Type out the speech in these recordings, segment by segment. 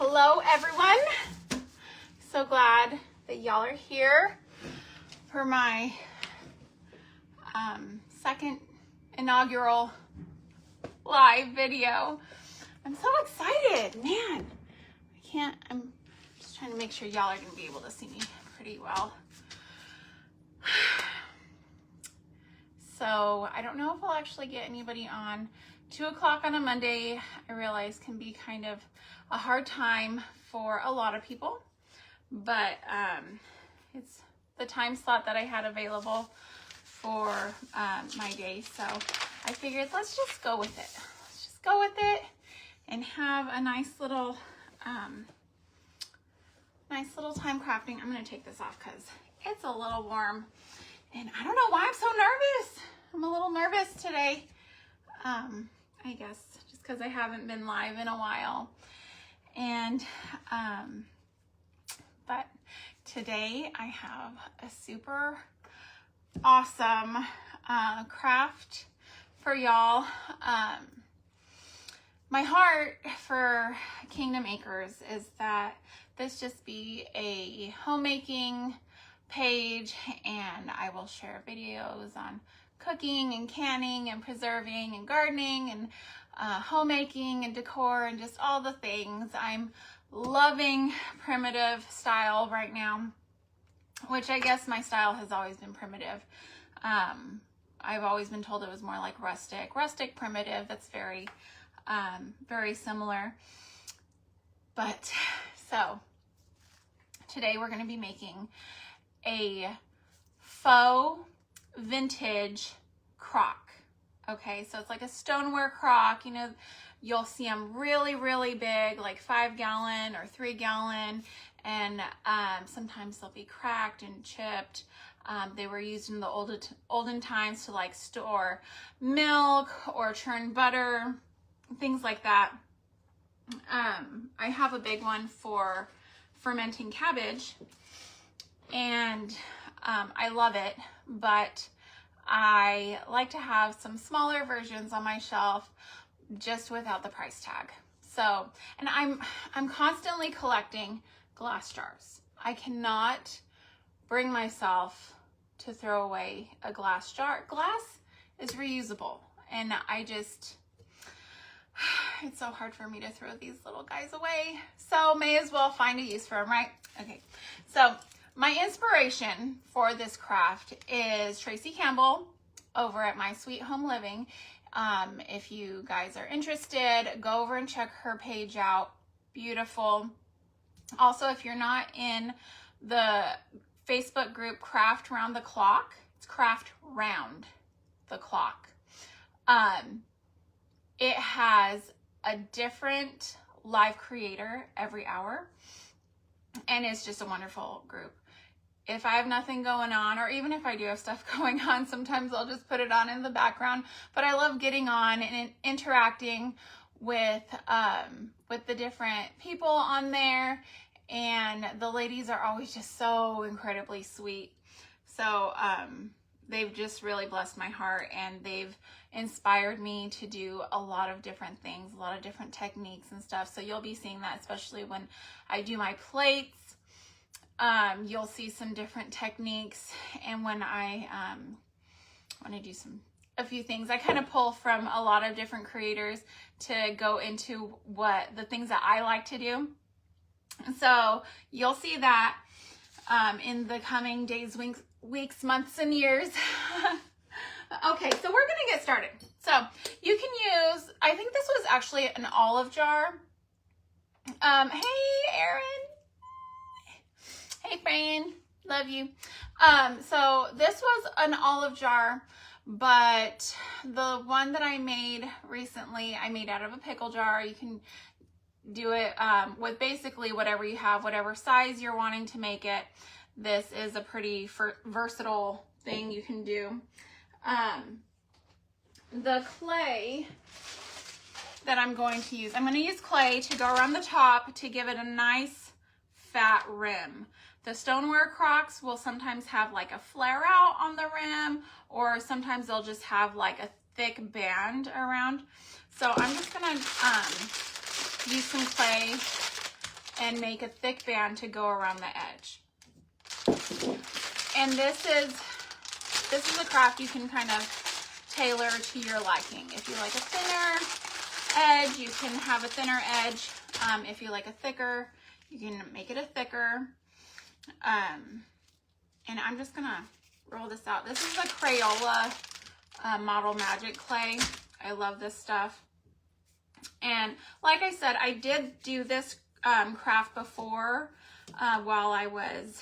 Hello everyone. So glad that y'all are here for my second inaugural live video. I'm so excited, man. I'm just trying to make sure y'all are gonna be able to see me pretty well. So I don't know if I'll actually get anybody on. 2 o'clock on a Monday, I realize can be kind of a hard time for a lot of people, but it's the time slot that I had available for my day. So I figured let's just go with it. Let's just go with it and have a nice little time crafting. I'm gonna take this off because it's a little warm and I don't know why I'm so nervous. I'm a little nervous today. I guess just because I haven't been live in a while. And, but today I have a super awesome craft for y'all. My heart for Kingdom Acres is that this just be a homemaking page, and I will share videos on cooking and canning and preserving and gardening and homemaking and decor and just all the things. I'm loving primitive style right now, which I guess my style has always been primitive. I've always been told it was more like rustic, primitive. That's very, very similar. But so today we're going to be making a faux vintage crock. Okay, so it's like a stoneware crock. You know, you'll see them really, really big, like 5 gallon or 3 gallon, and sometimes they'll be cracked and chipped. They were used in the olden times to like store milk or churn butter, things like that. I have a big one for fermenting cabbage, and I love it, but I like to have some smaller versions on my shelf just without the price tag. So, and I'm constantly collecting glass jars. I cannot bring myself to throw away a glass jar. Glass is reusable, and it's so hard for me to throw these little guys away. So may as well find a use for them, right? Okay, so my inspiration for this craft is Tracy Campbell over at My Sweet Home Living. If you guys are interested, go over and check her page out. Beautiful. Also, if you're not in the Facebook group Craft Round the Clock, it's Craft Round the Clock. It has a different live creator every hour, and it's just a wonderful group. If I have nothing going on, or even if I do have stuff going on, sometimes I'll just put it on in the background. But I love getting on and interacting with the different people on there, and the ladies are always just so incredibly sweet. So they've just really blessed my heart, and they've inspired me to do a lot of different things, a lot of different techniques and stuff. So you'll be seeing that, especially when I do my plates. You'll see some different techniques, and when I do a few things, I kind of pull from a lot of different creators to go into the things that I like to do. So you'll see that in the coming days, weeks, months, and years. Okay, so we're gonna get started. So you can use, I think this was actually an olive jar. Hey, Erin. Hey, friend. Love you. So this was an olive jar, but the one that I made recently, I made out of a pickle jar. You can do it with basically whatever you have, whatever size you're wanting to make it. This is a pretty versatile thing you can do. The clay that I'm going to use, I'm going to use clay to go around the top to give it a nice fat rim. The Stoneware Crocks will sometimes have like a flare out on the rim, or sometimes they'll just have like a thick band around. So I'm just gonna use some clay and make a thick band to go around the edge. And this is a craft you can kind of tailor to your liking. If you like a thinner edge, you can have a thinner edge. If you like a thicker, you can make it a thicker. And I'm just gonna roll this out. This is a Crayola Model Magic clay. I love this stuff. And like I said, I did do this craft before while I was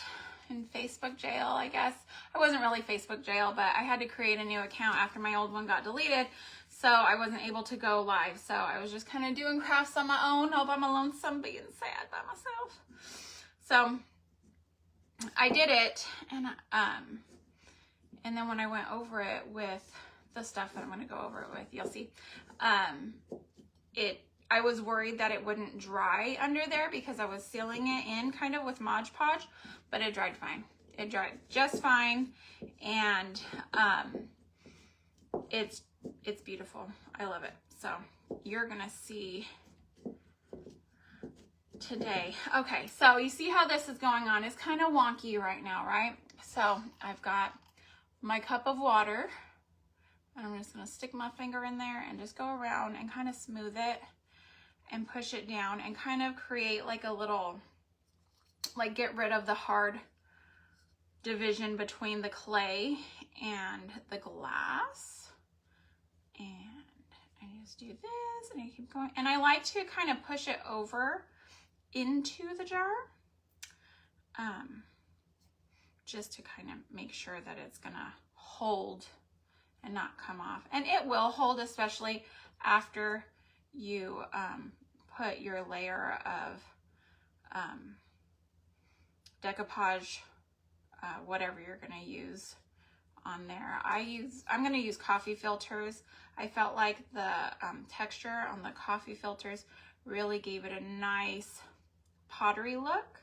in Facebook jail, I guess. I wasn't really Facebook jail, but I had to create a new account after my old one got deleted. So I wasn't able to go live. So I was just kind of doing crafts on my own all by my lonesome, being sad by myself. So I did it, and then when I went over it with the stuff that I'm going to go over it with, you'll see, I was worried that it wouldn't dry under there because I was sealing it in kind of with Mod Podge, but it dried fine. It dried just fine, and it's beautiful. I love it. So you're going to see today. Okay, so you see how this is going on. It's kind of wonky right now, right? So I've got my cup of water, and I'm just going to stick my finger in there and just go around and kind of smooth it and push it down and kind of create like a little, like get rid of the hard division between the clay and the glass. And I just do this and I keep going. And I like to kind of push it over into the jar, just to kind of make sure that it's gonna hold and not come off. And it will hold, especially after you put your layer of decoupage, whatever you're gonna use on there. I'm gonna use coffee filters. I felt like the texture on the coffee filters really gave it a nice pottery look.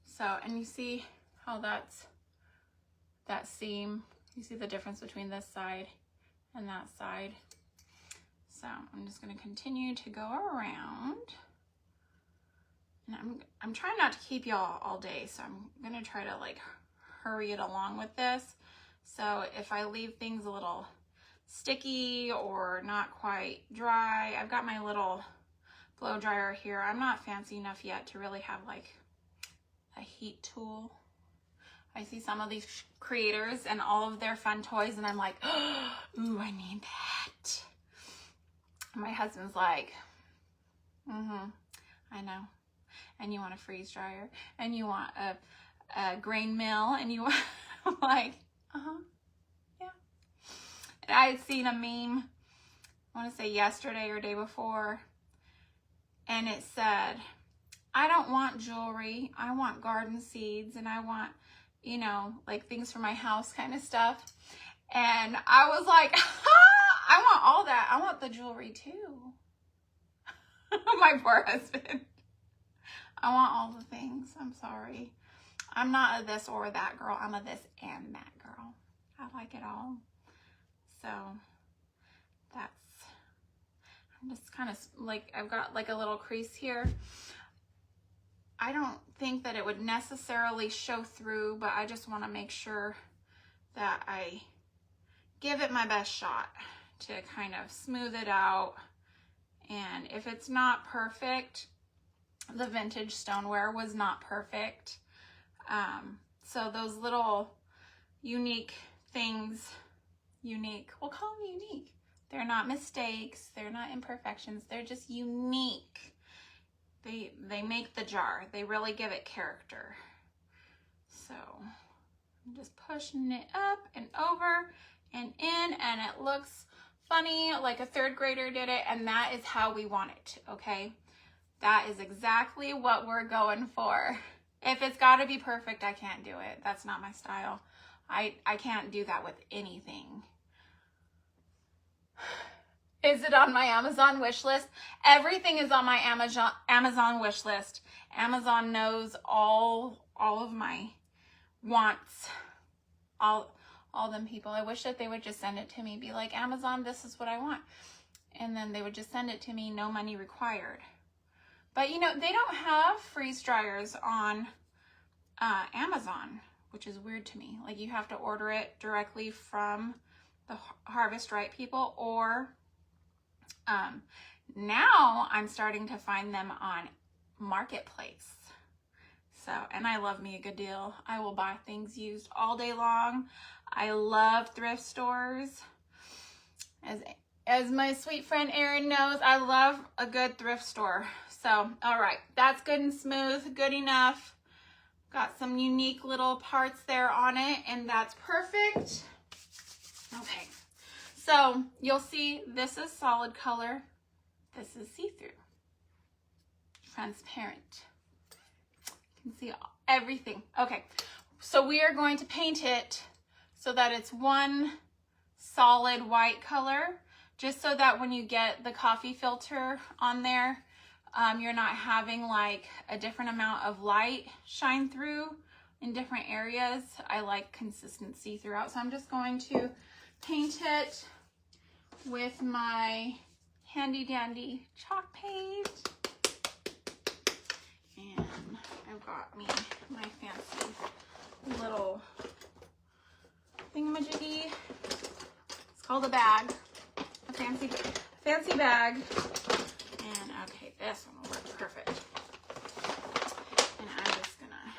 So, and you see how that's that seam, you see the difference between this side and that side. So I'm just going to continue to go around, and I'm trying not to keep y'all all day, so I'm going to try to like hurry it along with this. So if I leave things a little sticky or not quite dry, I've got my little blow dryer here. I'm not fancy enough yet to really have like a heat tool. I see some of these creators and all of their fun toys, and I'm like, oh, ooh, I need that. My husband's like, I know. And you want a freeze dryer, and you want a grain mill, and you want, I'm like, yeah. And I had seen a meme, I want to say yesterday or day before, and it said, I don't want jewelry, I want garden seeds, and I want, you know, like things for my house kind of stuff. And I was like, I want all that. I want the jewelry too. My poor husband. I want all the things. I'm sorry. I'm not a this or that girl. I'm a this and that girl. I like it all. So I'm just kind of like, I've got like a little crease here. I don't think that it would necessarily show through, but I just want to make sure that I give it my best shot to kind of smooth it out. And if it's not perfect, the vintage stoneware was not perfect. So those little unique things, we'll call them unique. They're not mistakes, they're not imperfections, they're just unique. They make the jar. They really give it character. So I'm just pushing it up and over and in, and it looks funny like a third grader did it, and that is how we want it, okay? That is exactly what we're going for. If it's got to be perfect, I can't do it. That's not my style. I can't do that with anything. Is it on my Amazon wish list? Everything is on my Amazon wish list. Amazon knows all of my wants, all them people. I wish that they would just send it to me, be like, Amazon, this is what I want. And then they would just send it to me, no money required. But you know, they don't have freeze dryers on Amazon, which is weird to me. Like, you have to order it directly from the Harvest Right people, or now I'm starting to find them on Marketplace. So, and I love me a good deal. I will buy things used all day long. I love thrift stores. As my sweet friend Erin knows, I love a good thrift store. So, all right, that's good and smooth, good enough. Got some unique little parts there on it, and that's perfect. Okay, so you'll see this is solid color. This is see-through, transparent. You can see everything. Okay, so we are going to paint it so that it's one solid white color, just so that when you get the coffee filter on there, you're not having like a different amount of light shine through in different areas. I like consistency throughout, so I'm just going to paint it with my handy dandy chalk paint. And I've got me my fancy little thingamajiggy. It's called a bag, a fancy bag. And okay, this one will work perfect. And I'm just gonna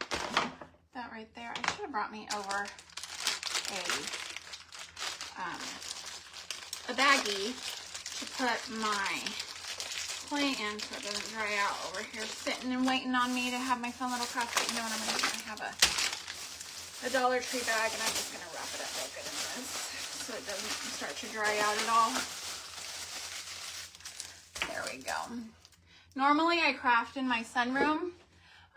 put that right there. I should have brought me over a baggie to put my clay in so it doesn't dry out over here, sitting and waiting on me to have my fun little craft. But you know what I'm gonna do? I have a Dollar Tree bag, and I'm just gonna wrap it up real good in this so it doesn't start to dry out at all. There we go. Normally I craft in my sunroom,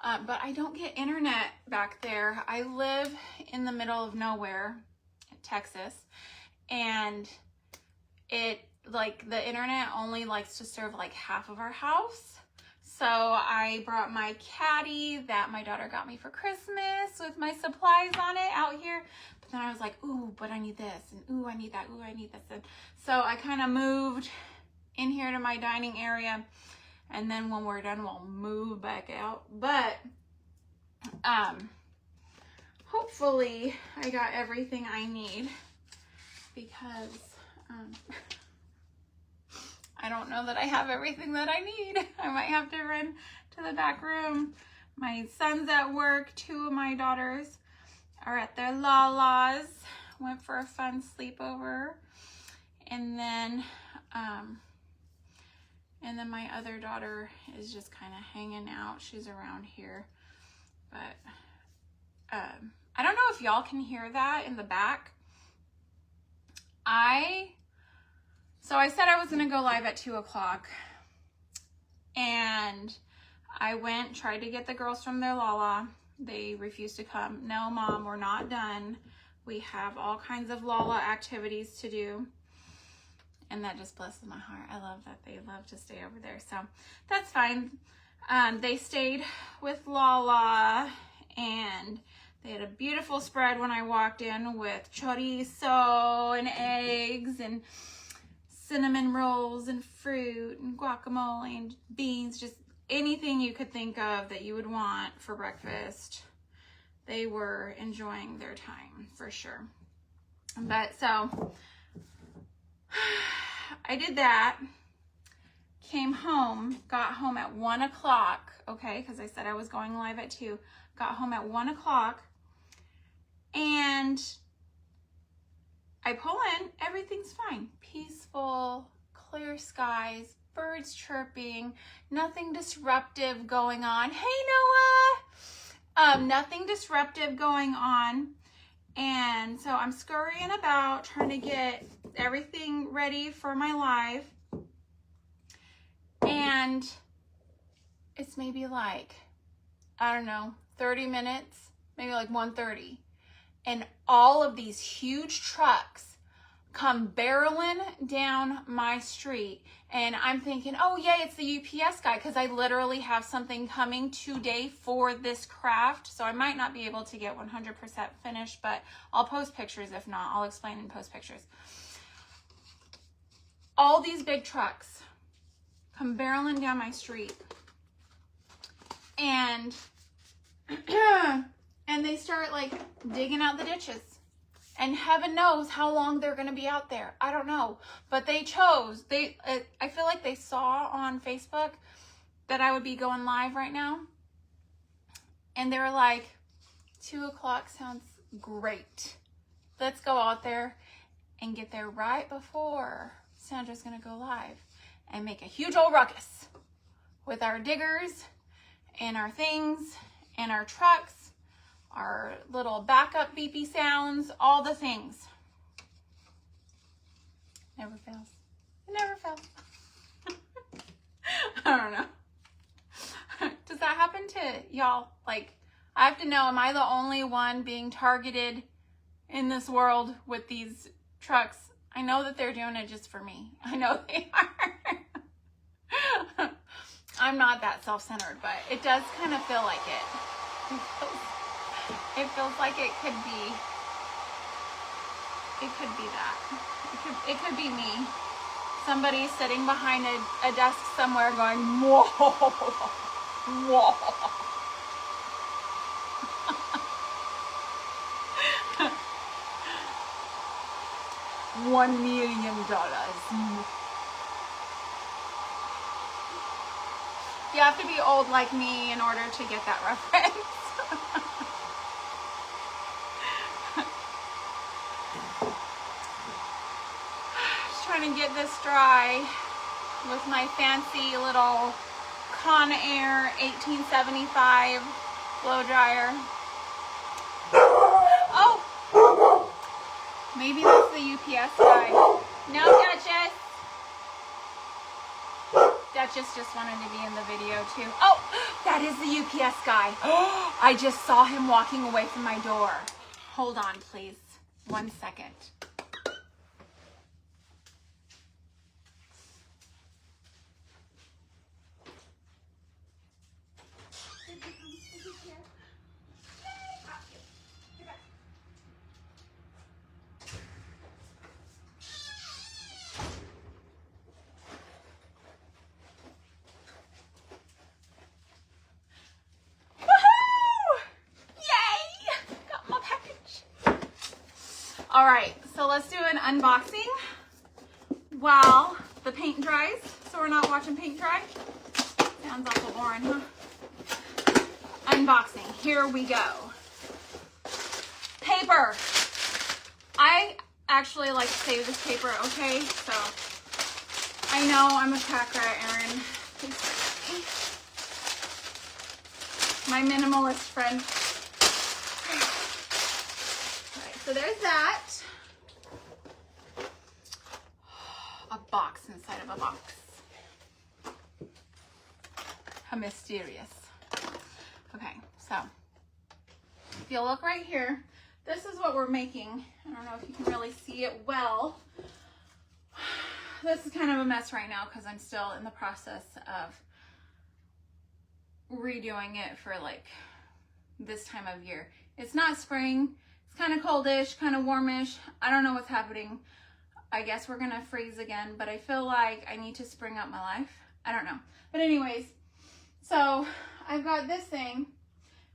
but I don't get internet back there. I live in the middle of nowhere, Texas, and the internet only likes to serve like half of our house. So I brought my caddy that my daughter got me for Christmas with my supplies on it out here. But then I was like, ooh, but I need this, and ooh, I need that, ooh, I need this. And so I kind of moved in here to my dining area, and then when we're done, we'll move back out. But hopefully I got everything I need, because I don't know that I have everything that I need. I might have to run to the back room. My son's at work. 2 of my daughters are at their la-las. Went for a fun sleepover. And then my other daughter is just kind of hanging out. She's around here. But I don't know if y'all can hear that in the back. So I said I was going to go live at 2 o'clock, and I tried to get the girls from their Lala. They refused to come. No, Mom, we're not done. We have all kinds of Lala activities to do. And that just blesses my heart. I love that they love to stay over there. So that's fine. They stayed with Lala, and they had a beautiful spread when I walked in with chorizo and eggs and cinnamon rolls and fruit and guacamole and beans, just anything you could think of that you would want for breakfast. They were enjoying their time for sure. But so I did that, came home, got home at 1 o'clock, okay, because I said I was going live at 2, got home at 1 o'clock, and I pull in, everything's fine. Peaceful, clear skies, birds chirping, nothing disruptive going on. Hey, Noah! Nothing disruptive going on. And so I'm scurrying about, trying to get everything ready for my live. And it's maybe like, I don't know, 30 minutes, maybe like 1:30. And all of these huge trucks come barreling down my street. And I'm thinking, oh yeah, it's the UPS guy, because I literally have something coming today for this craft. So I might not be able to get 100% finished, but I'll post pictures. If not, I'll explain and post pictures. All these big trucks come barreling down my street. And and they start like digging out the ditches. And heaven knows how long they're going to be out there. I don't know. But they chose. I feel like they saw on Facebook that I would be going live right now. And they were like, 2 o'clock sounds great. Let's go out there and get there right before Sandra's going to go live and make a huge old ruckus with our diggers and our things and our trucks, our little backup beepy sounds, all the things. Never fails. It never fails. I don't know. Does that happen to y'all? Like, I have to know, am I the only one being targeted in this world with these trucks? I know that they're doing it just for me. I know they are. I'm not that self-centered, but it does kind of feel like it. It feels like it could be that. It could be me. Somebody sitting behind a desk somewhere going, whoa, whoa. $1 million. You have to be old like me in order to get that reference. Just trying to get this dry with my fancy little Conair 1875 blow dryer. Oh! Maybe that's the UPS guy. No, Duchess. Duchess just wanted to be in the video too. Oh, that is the UPS guy. I just saw him walking away from my door. Hold on, please. 1 second. All right, so let's do an unboxing while the paint dries. So we're not watching paint dry. Sounds awful boring, huh? Unboxing, here we go. Paper. I actually like to save this paper, okay? So I know I'm a pack rat, Erin. Please forgive me. My minimalist friend. So there's that. A box inside of a box. How mysterious. Okay, so if you look right here, this is what we're making. I don't know if you can really see it well. This is kind of a mess right now because I'm still in the process of redoing it for like this time of year. It's not spring. It's kind of coldish, kind of warmish. I don't know what's happening. I guess we're gonna freeze again, but I feel like I need to spring up my life. I don't know. But anyways, so I've got this thing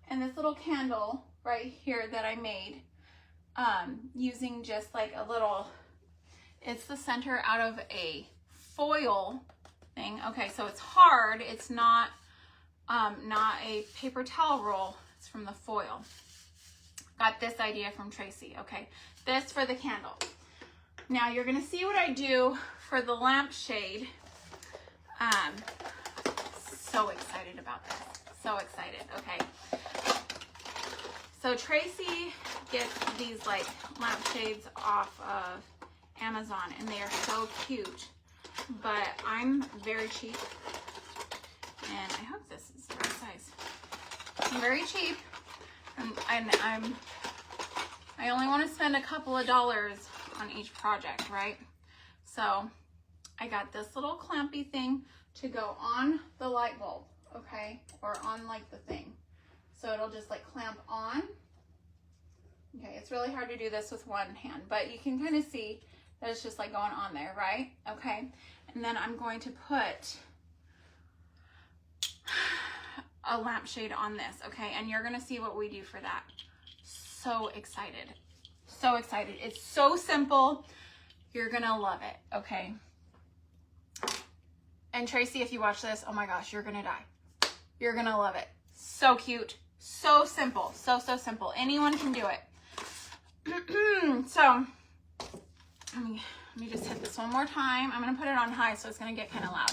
and this little candle right here that I made using just like a little, it's the center out of a foil thing. Okay, so it's hard. It's not a paper towel roll. It's from the foil. Got this idea from Tracy. Okay, this for the candle. Now you're gonna see what I do for the lampshade. So excited about this. So excited. Okay. So Tracy gets these like lampshades off of Amazon and they are so cute. But I'm very cheap. And I hope this is the right size. I'm very cheap. And I only want to spend a couple of dollars on each project, right? So I got this little clampy thing to go on the light bulb, okay? Or on like the thing. So it'll just like clamp on. Okay, it's really hard to do this with one hand, but you can kind of see that it's just like going on there, right? Okay, and then I'm going to put a lampshade on this, okay? And you're gonna see what we do for that. So excited. So excited. It's so simple. You're gonna love it, okay? And Tracy, if you watch this, oh my gosh, you're gonna die. You're gonna love it. So cute. So simple. So, so simple. Anyone can do it. So, let me just hit this one more time. I'm gonna put it on high so it's gonna get kind of loud.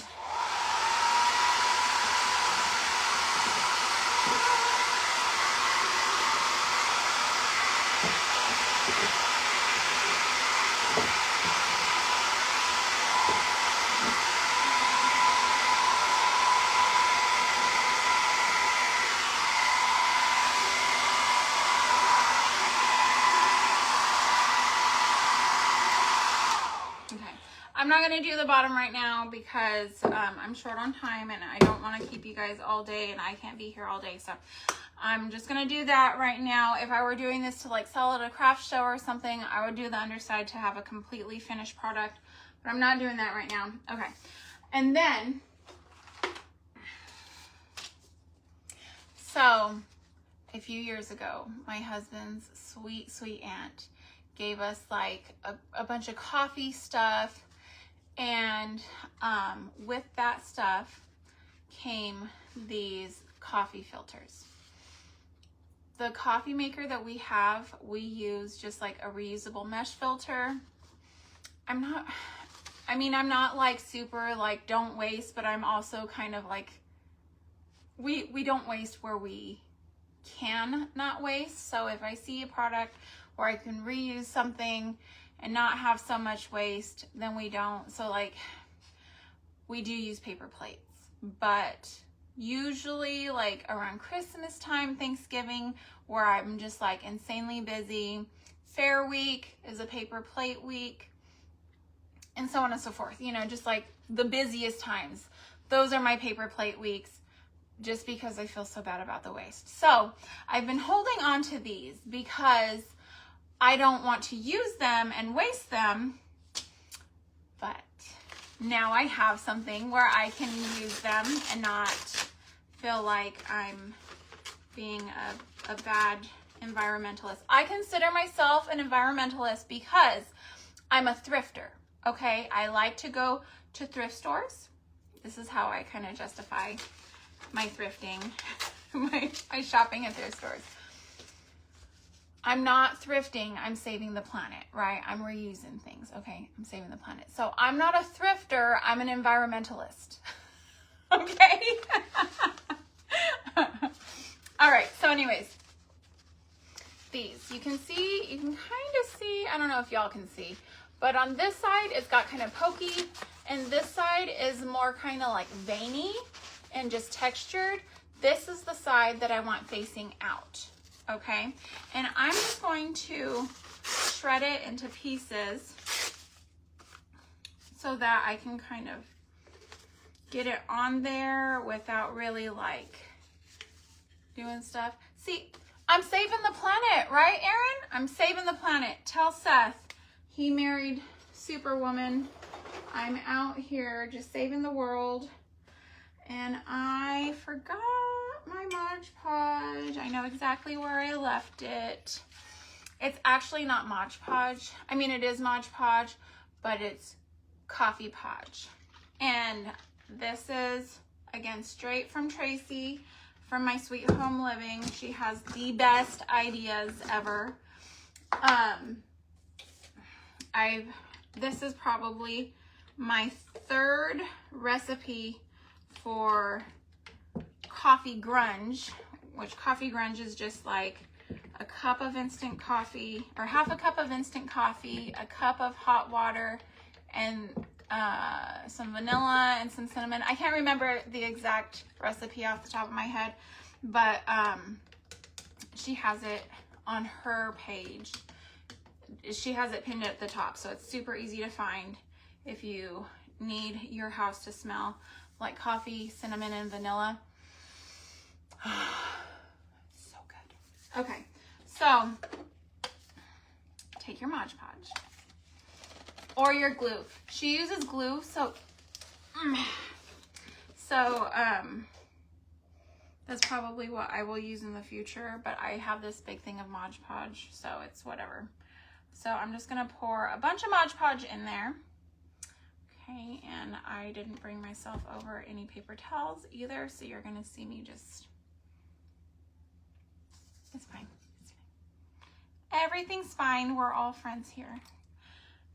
I'm not going to do the bottom right now because I'm short on time and I don't want to keep you guys all day and I can't be here all day. So I'm just going to do that right now. If I were doing this to like sell at a craft show or something, I would do the underside to have a completely finished product, but I'm not doing that right now. Okay. And then, so a few years ago, my husband's sweet, sweet aunt gave us like a bunch of coffee stuff. And with that stuff came these coffee filters. The coffee maker that we have, we use just like a reusable mesh filter. I'm not like super like don't waste, but I'm also kind of like, we don't waste where we can not waste. So if I see a product where I can reuse something and not have so much waste, then we don't. So like, we do use paper plates, but usually like around Christmas time, Thanksgiving, where I'm just like insanely busy, Fair Week is a paper plate week, and so on and so forth, you know, just like the busiest times. Those are my paper plate weeks, just because I feel so bad about the waste. So I've been holding on to these because I don't want to use them and waste them, but now I have something where I can use them and not feel like I'm being a bad environmentalist. I consider myself an environmentalist because I'm a thrifter, okay? I like to go to thrift stores. This is how I kind of justify my thrifting, my shopping at thrift stores. I'm not thrifting, I'm saving the planet, right? I'm reusing things, okay? I'm saving the planet. So I'm not a thrifter, I'm an environmentalist, okay? All right, so anyways, these, you can kind of see, I don't know if y'all can see, but on this side, it's got kind of pokey, and this side is more kind of like veiny and just textured. This is the side that I want facing out. Okay, and I'm just going to shred it into pieces so that I can kind of get it on there without really like doing stuff. See, I'm saving the planet, right, Erin? I'm saving the planet. Tell Seth, he married Superwoman. I'm out here just saving the world. And I forgot my Mod Podge. I know exactly where I left it. It's actually not Mod Podge. I mean, it is Mod Podge, but it's Coffee Podge. And this is, again, straight from Tracy from My Sweet Home Living. She has the best ideas ever. This is probably my third recipe for coffee grunge, which coffee grunge is just like a cup of instant coffee or half a cup of instant coffee, a cup of hot water, and some vanilla and some cinnamon. I can't remember the exact recipe off the top of my head, but she has it on her page. She has it pinned at the top, so it's super easy to find if you need your house to smell like coffee, cinnamon, and vanilla. So good. Okay, so take your Mod Podge or your glue. She uses glue, so That's probably what I will use in the future, but I have this big thing of Mod Podge, so it's whatever. So I'm just gonna pour a bunch of Mod Podge in there. Okay, and I didn't bring myself over any paper towels either, so you're gonna see me just, it's fine. It's fine. Everything's fine, we're all friends here.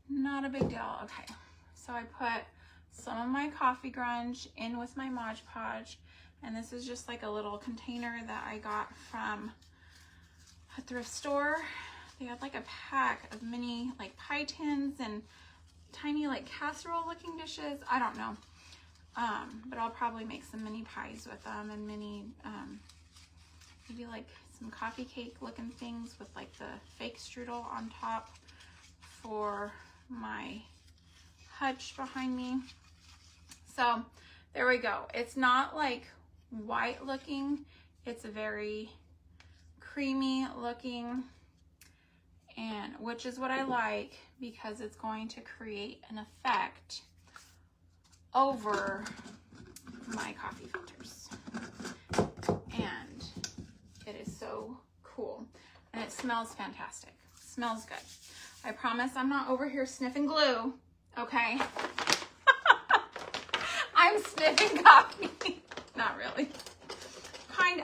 Not a big deal. Okay, so I put some of my coffee grunge in with my Mod Podge, and this is just like a little container that I got from a thrift store. They had like a pack of mini like pie tins and tiny like casserole looking dishes. I don't know, but I'll probably make some mini pies with them, and mini maybe like some coffee cake looking things with like the fake strudel on top for my hutch behind me. So there we go. It's not like white looking, it's very creamy looking, and which is what I like, because it's going to create an effect over my coffee filters. And it is so cool, and it smells fantastic. Smells good. I promise I'm not over here sniffing glue, okay? I'm sniffing coffee. Not really.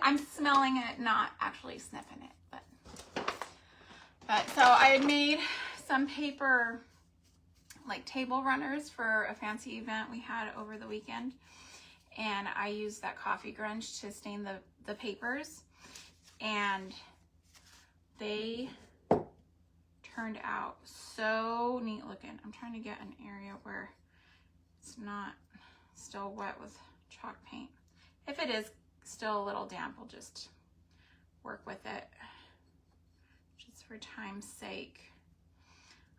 I'm smelling it, not actually sniffing it, but so I had made some paper like table runners for a fancy event we had over the weekend, and I used that coffee grunge to stain the papers, and they turned out so neat looking. I'm trying to get an area where it's not still wet with chalk paint. If it is still a little damp, we'll just work with it just for time's sake.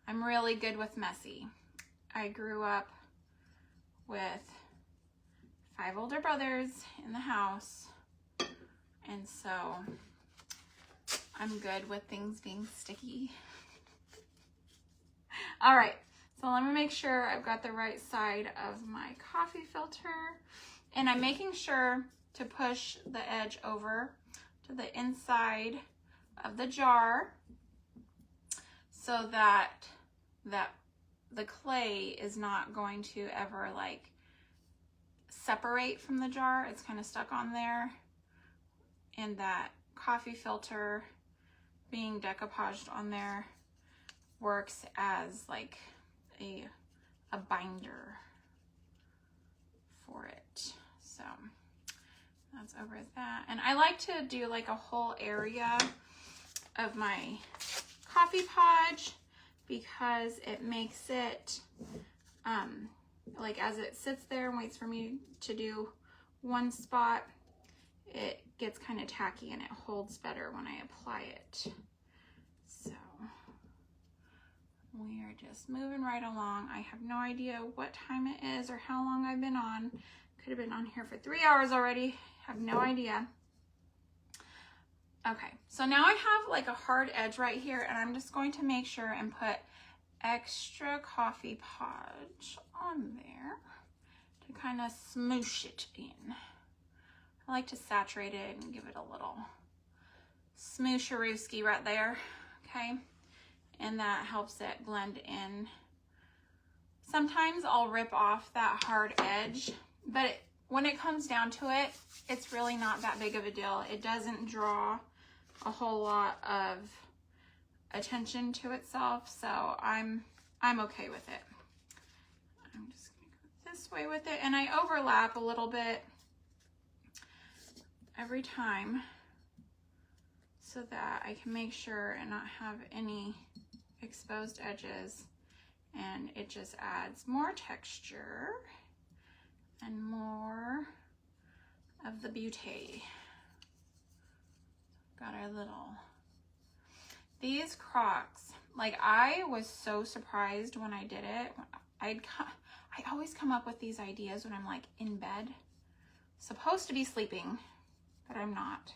I'm really good with messy. I grew up with 5 older brothers in the house, and so I'm good with things being sticky. All right, so let me make sure I've got the right side of my coffee filter, and I'm making sure to push the edge over to the inside of the jar so that the clay is not going to ever like separate from the jar. It's kind of stuck on there, and that coffee filter being decoupaged on there works as like a binder for it. So that's over that. And I like to do like a whole area of my coffee podge, because it makes it like as it sits there and waits for me to do one spot, it gets kind of tacky and it holds better when I apply it. So we are just moving right along. I have no idea what time it is or how long I've been on. Could have been on here for 3 hours already. Have no idea. Okay, so now I have like a hard edge right here, and I'm just going to make sure and put extra coffee podge on there to kind of smoosh it in. I like to saturate it and give it a little smoosharooski right there, okay? And that helps it blend in. Sometimes I'll rip off that hard edge, but when it comes down to it, it's really not that big of a deal. It doesn't draw a whole lot of attention to itself, so I'm okay with it. I'm just gonna go this way with it, and I overlap a little bit every time so that I can make sure and not have any exposed edges, and it just adds more texture and more of the beauty. Got our little, these crocks, like I was so surprised when I did it. I always come up with these ideas when I'm like in bed, supposed to be sleeping, but I'm not.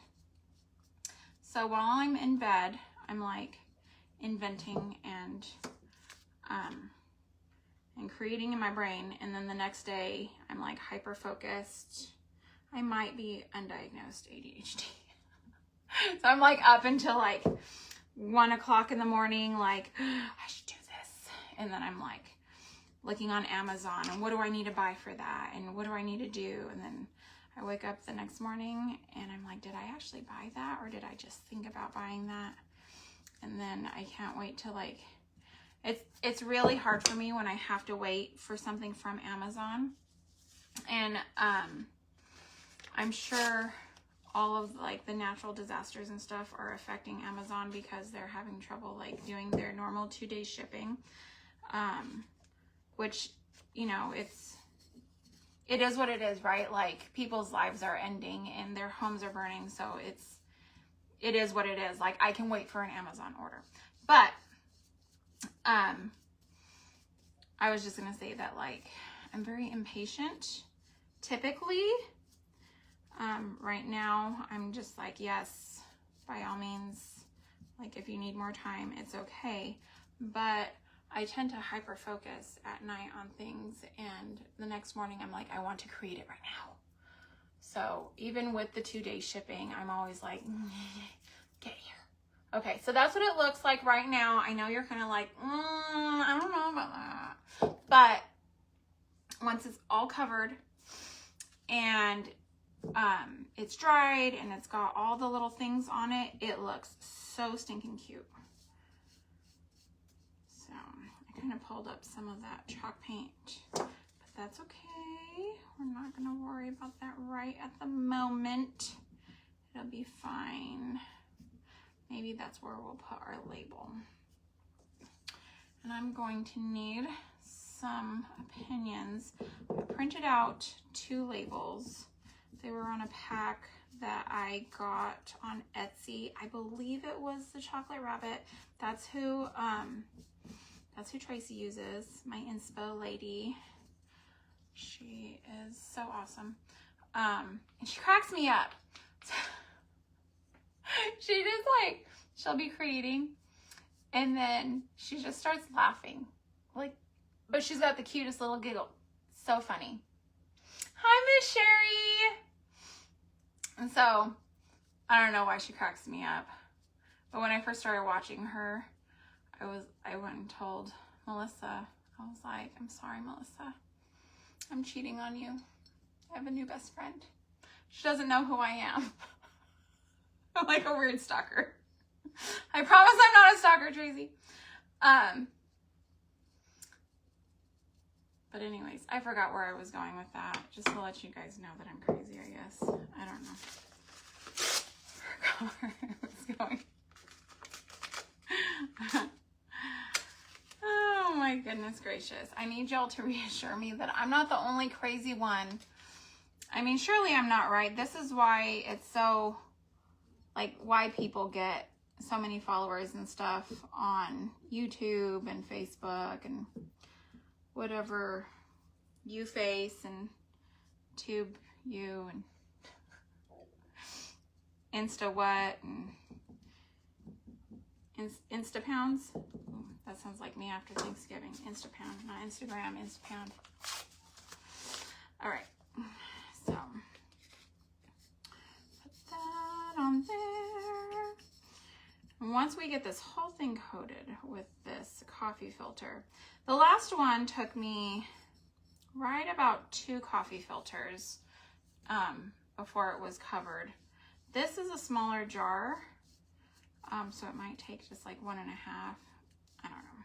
So while I'm in bed, I'm like inventing and creating in my brain, and then the next day I'm like hyper focused. I might be undiagnosed ADHD. So I'm like up until like 1 o'clock in the morning, like, I should do this. And then I'm like looking on Amazon and what do I need to buy for that? And what do I need to do? And then I wake up the next morning and I'm like, did I actually buy that? Or did I just think about buying that? And then I can't wait to like, it's really hard for me when I have to wait for something from Amazon. And I'm sure all of like the natural disasters and stuff are affecting Amazon because they're having trouble like doing their normal 2-day shipping. Which, you know, it is what it is, right? Like people's lives are ending and their homes are burning. So it is what it is. Like I can wait for an Amazon order, but, I was just going to say that like, I'm very impatient typically. Right now I'm just like, yes, by all means, like if you need more time, it's okay. But I tend to hyper focus at night on things and the next morning I'm like, I want to create it right now. So even with the 2-day shipping, I'm always like, get here. Okay, so that's what it looks like right now. I know you're kind of like, I don't know about that. But once it's all covered and it's dried and it's got all the little things on it, it looks so stinking cute. So I kind of pulled up some of that chalk paint, but that's okay. We're not going to worry about that right at the moment. It'll be fine. Maybe that's where we'll put our label. And I'm going to need some opinions. I printed out 2 labels. They were on a pack that I got on Etsy. I believe it was the Chocolate Rabbit. That's who Tracy uses, my inspo lady. She is so awesome. And she cracks me up. She just like, she'll be creating and then she just starts laughing. Like, but she's got the cutest little giggle. So funny. Hi, Miss Sherry. And so, I don't know why she cracks me up. But when I first started watching her, I went and told Melissa. I was like, I'm sorry, Melissa. I'm cheating on you. I have a new best friend. She doesn't know who I am. I'm like a weird stalker. I promise I'm not a stalker, Tracy. But anyways, I forgot where I was going with that. Just to let you guys know that I'm crazy, I guess. I don't know. I forgot where I was going. Oh my goodness gracious. I need y'all to reassure me that I'm not the only crazy one. I mean, surely I'm not, right? This is why it's so, like, why people get so many followers and stuff on YouTube and Facebook and whatever you face and tube you and Insta what and Insta pounds. Ooh, that sounds like me after Thanksgiving. Insta pound, not Instagram, Insta pound. All right, so put that on there. And once we get this whole thing coated with this coffee filter, the last one took me right about 2 coffee filters before it was covered. This is a smaller jar, so it might take just like 1.5. I don't know.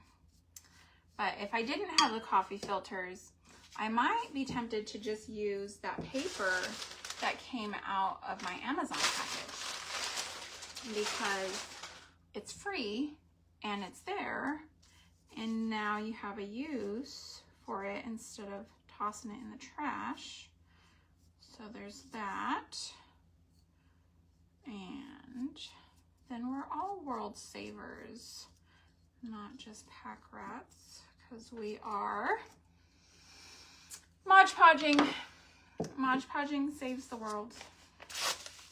But if I didn't have the coffee filters, I might be tempted to just use that paper that came out of my Amazon package because it's free and it's there. And now you have a use for it instead of tossing it in the trash. So there's that. And then we're all world savers, not just pack rats, because we are Mod Podging. Mod Podging saves the world.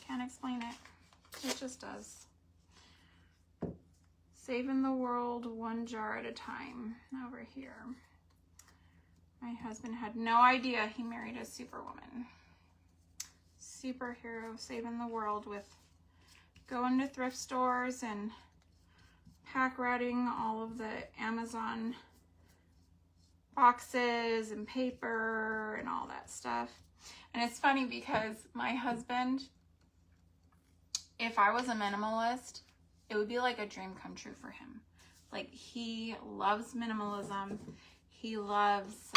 Can't explain it. It just does. Saving the world one jar at a time over here. My husband had no idea he married a superwoman. superhero saving the world with going to thrift stores and pack routing all of the Amazon boxes and paper and all that stuff. And it's funny because my husband, if I was a minimalist, it would be like a dream come true for him. Like, he loves minimalism. He loves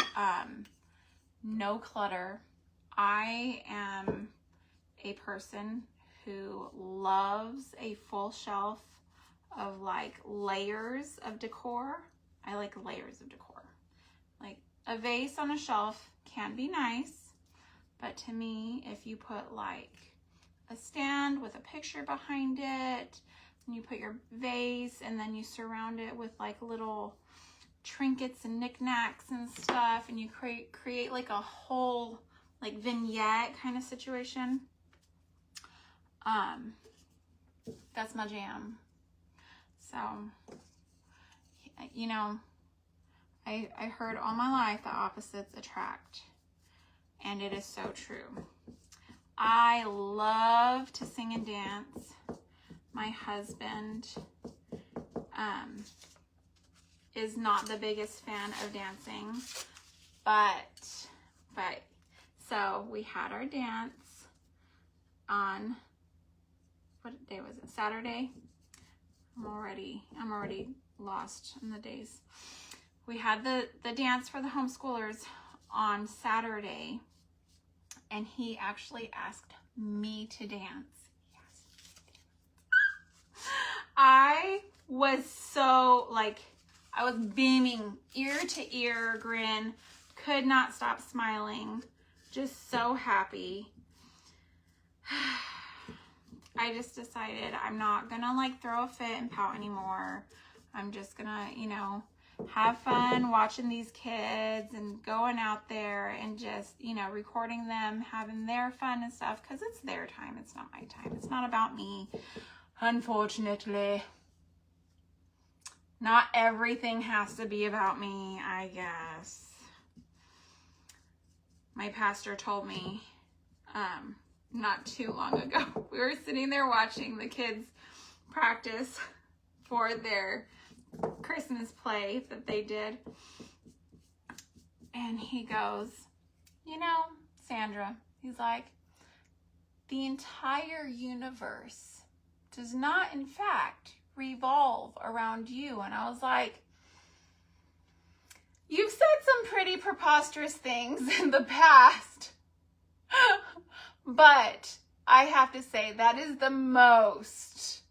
no clutter. I am a person who loves a full shelf of like layers of decor. I like layers of decor. Like, a vase on a shelf can be nice, but to me, if you put like a stand with a picture behind it, and you put your vase and then you surround it with like little trinkets and knickknacks and stuff, and you create like a whole like vignette kind of situation, that's my jam. So, you know, I heard all my life that opposites attract, and it is so true. I love to sing and dance. My husband is not the biggest fan of dancing, but so we had our dance on, what day was it? Saturday. I'm already lost in the days. We had the dance for the homeschoolers on Saturday, and he actually asked me to dance. I was so, like, I was beaming, ear to ear grin, could not stop smiling, just so happy. I just decided I'm not gonna like throw a fit and pout anymore. I'm just gonna, you know, have fun watching these kids and going out there and just, you know, recording them, having their fun and stuff, because it's their time. It's not my time. It's not about me. Unfortunately, not everything has to be about me, I guess. My pastor told me not too long ago, we were sitting there watching the kids practice for their Christmas play that they did, and he goes, you know, Sandra, he's like, the entire universe does not, in fact, revolve around you. And I was like, you've said some pretty preposterous things in the past, but I have to say that is the most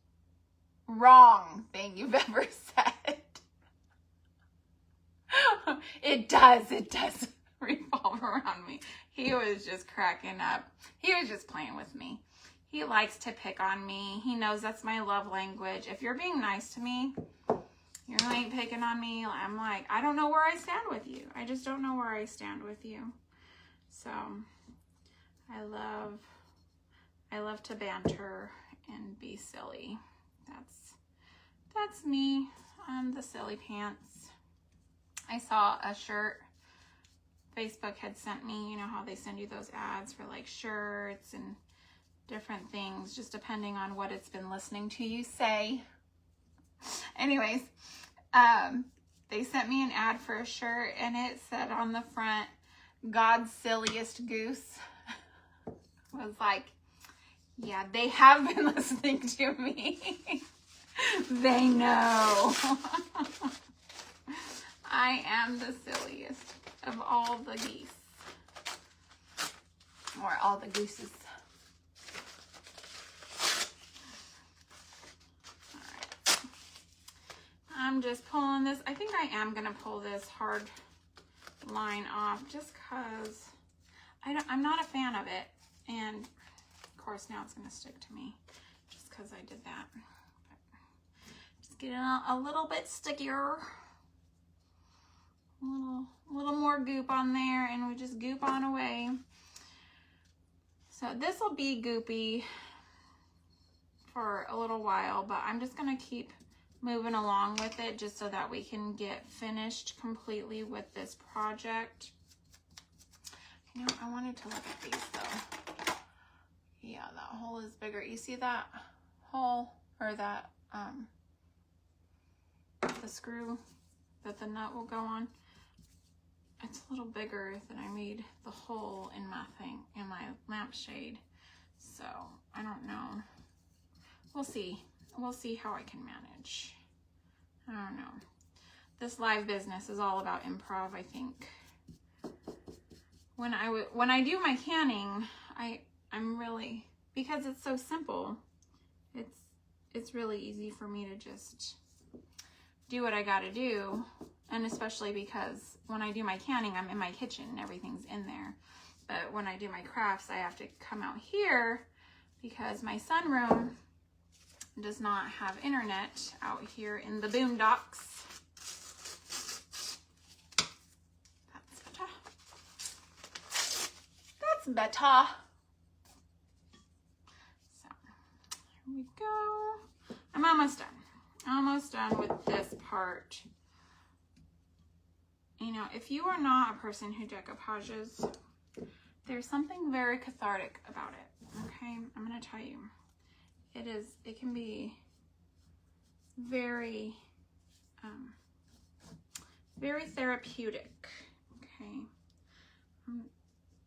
wrong thing you've ever said. It does revolve around me. He was just cracking up. He was just playing with me. He likes to pick on me. He knows that's my love language. If you're being nice to me, you ain't picking on me. I'm like, I don't know where I stand with you. I just don't know where I stand with you. So I love to banter and be silly. That's me. I'm the silly pants. I saw a shirt Facebook had sent me. You know how they send you those ads for like shirts and different things, just depending on what it's been listening to you say. Anyways, they sent me an ad for a shirt, and it said on the front, God's silliest goose. I was like, yeah, they have been listening to me. They know. I am the silliest of all the geese. Or all the gooses. Alright. I'm just pulling this. I think I am going to pull this hard line off just because I'm not a fan of it. And of course now it's going to stick to me just because I did that. Just getting a little bit stickier. A little more goop on there, and we just goop on away. So this will be goopy for a little while, but I'm just going to keep moving along with it just so that we can get finished completely with this project. You know, I wanted to look at these though. Yeah, that hole is bigger. You see that hole, or that, the screw that the nut will go on? It's a little bigger than I made the hole in my thing, in my lampshade. So I don't know. We'll see. We'll see how I can manage. I don't know. This live business is all about improv, I think. When I do my canning, I'm really, because it's so simple, it's really easy for me to just do what I gotta do. And especially because when I do my canning, I'm in my kitchen and everything's in there. But when I do my crafts, I have to come out here because my sunroom does not have internet out here in the boondocks. That's better. That's better. So, here we go. I'm almost done. Almost done with this part. You know, if you are not a person who decoupages, there's something very cathartic about it, okay? I'm gonna tell you. It can be very, very therapeutic, okay?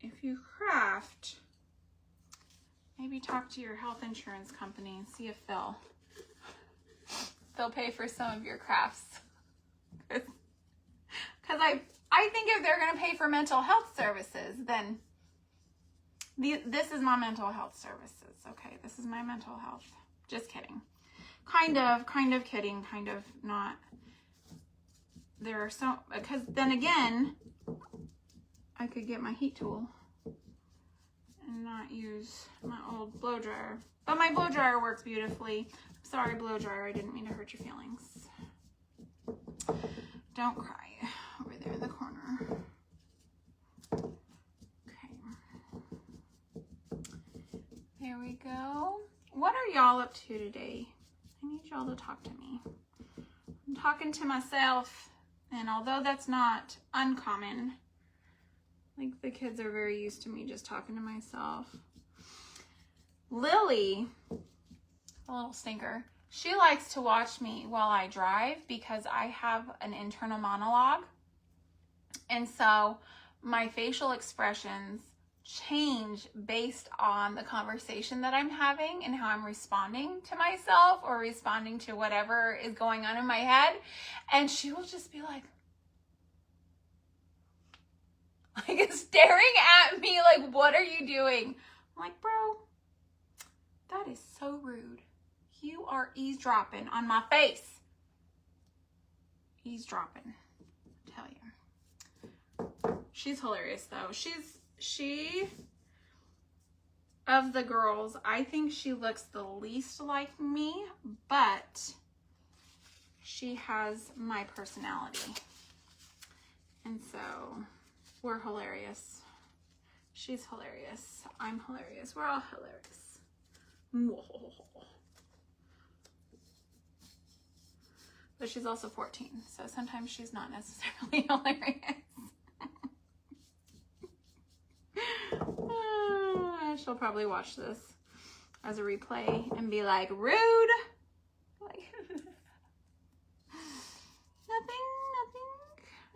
If you craft, maybe talk to your health insurance company and see if they'll pay for some of your crafts. Because I think if they're going to pay for mental health services, then this is my mental health services. Okay, this is my mental health. Just kidding. Kind of kidding, kind of not. There are so, because then again, I could get my heat tool and not use my old blow dryer. But my blow dryer works beautifully. Sorry, blow dryer, I didn't mean to hurt your feelings. Don't cry over there in the corner. Okay. There we go. What are y'all up to today? I need y'all to talk to me. I'm talking to myself, and although that's not uncommon, like the kids are very used to me just talking to myself. Lily, a little stinker, she likes to watch me while I drive because I have an internal monologue. And so my facial expressions change based on the conversation that I'm having and how I'm responding to myself or responding to whatever is going on in my head. And she will just be like staring at me like, what are you doing? I'm like, bro, that is so rude. You are eavesdropping on my face. Eavesdropping, I tell you. She's hilarious though. She, of the girls, I think she looks the least like me, but she has my personality. And so we're hilarious. She's hilarious. I'm hilarious. We're all hilarious. But she's also 14, so sometimes she's not necessarily hilarious. She'll probably watch this as a replay and be like, rude. Like, nothing.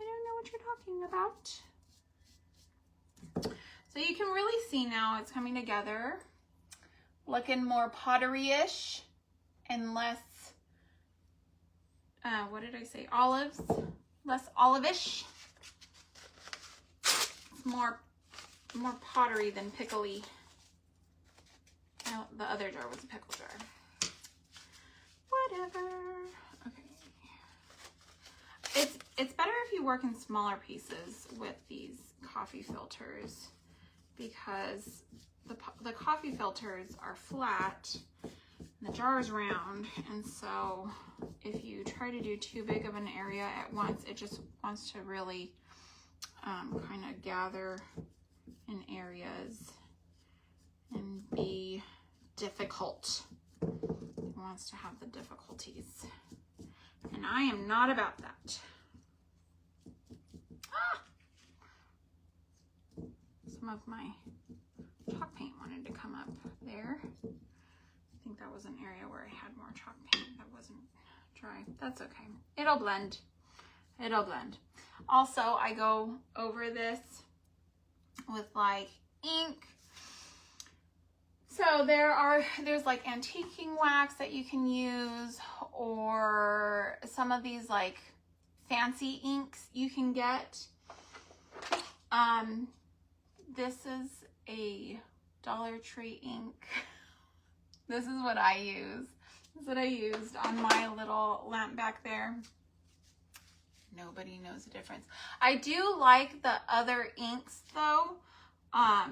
I don't know what you're talking about. So you can really see now it's coming together. Looking more pottery-ish and less, what did I say? Olives, less olive-ish. It's more pottery than pickly. No, the other jar was a pickle jar. Whatever. Okay. It's better if you work in smaller pieces with these coffee filters because the coffee filters are flat and the jar is round, and so if you try to do too big of an area at once, it just wants to really kind of gather in areas and be difficult. It wants to have the difficulties, and I am not about that. Some of my chalk paint wanted to come up there. I think that was an area where I had more chalk paint that wasn't dry. That's okay. It'll blend. It'll blend. Also, I go over this with like ink. So there's like antiquing wax that you can use, or some of these like fancy inks you can get. This is a Dollar Tree ink. This is what I use. This is what I used on my little lamp back there. Nobody knows the difference. I do like the other inks though.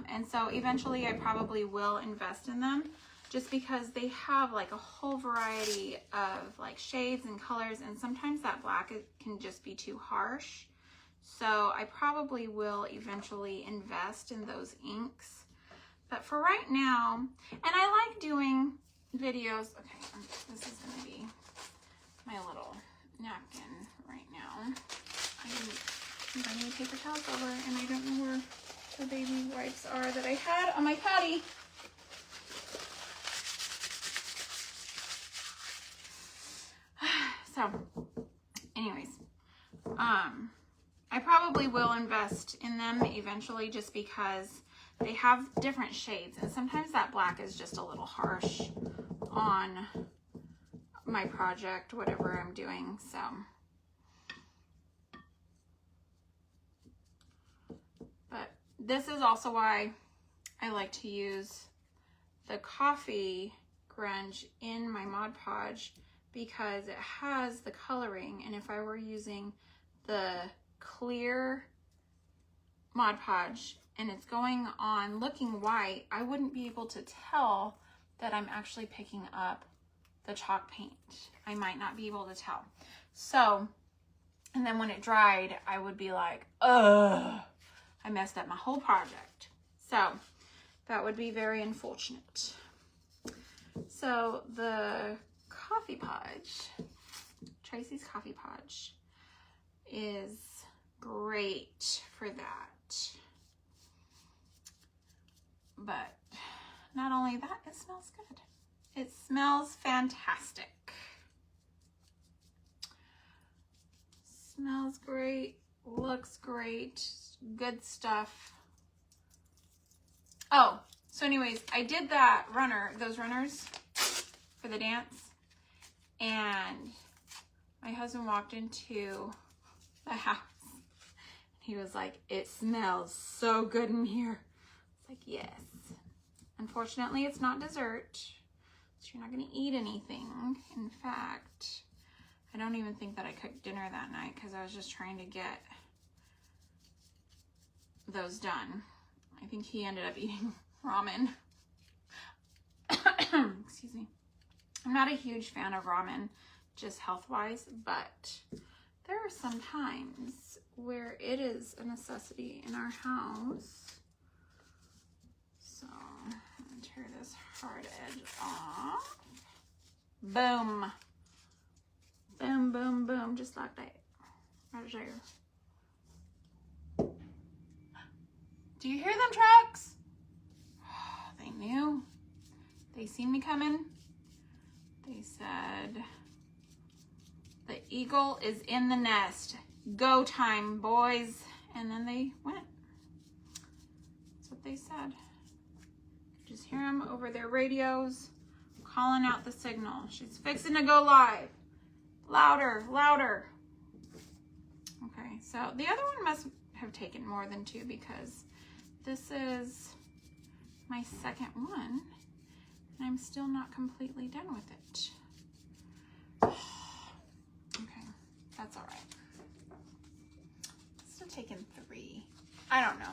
And so eventually I probably will invest in them, just because they have like a whole variety of like shades and colors, and sometimes that black can just be too harsh. So I probably will eventually invest in those inks. But for right now, and I like doing videos. Okay, this is gonna be my little napkin right now. I didn't bring any paper towels over, and I don't know where the baby wipes are that I had on my patty. So, anyways, I probably will invest in them eventually, just because they have different shades, and sometimes that black is just a little harsh on my project, whatever I'm doing. So but this is also why I like to use the coffee grunge in my Mod Podge, because it has the coloring, and if I were using the clear Mod Podge and it's going on looking white, I wouldn't be able to tell that I'm actually picking up the chalk paint. I might not be able to tell. So, and then when it dried, I would be like, ugh, I messed up my whole project. So that would be very unfortunate. So the coffee podge, Tracy's coffee podge, is great for that. But not only that, it smells good. It smells fantastic. Smells great, looks great, good stuff. Oh, so anyways, I did that those runners for the dance, and my husband walked into the house. He was like, it smells so good in here. It's like, yes. Unfortunately, it's not dessert, so you're not gonna eat anything. In fact, I don't even think that I cooked dinner that night, because I was just trying to get those done. I think he ended up eating ramen. Excuse me. I'm not a huge fan of ramen, just health-wise, but there are some times where it is a necessity in our house. So I'm gonna tear this hard edge off. Boom. Boom, boom, boom, just like that. Right there. Do you hear them trucks? Oh, they knew. They seen me coming. They said, the eagle is in the nest. Go time, boys. And then they went. That's what they said. Just hear them over their radios calling out the signal. She's fixing to go live. Louder, louder. Okay, so the other one must have taken more than 2, because this is my second one, and I'm still not completely done with it. Okay, that's all right. Must have taken 3. I don't know.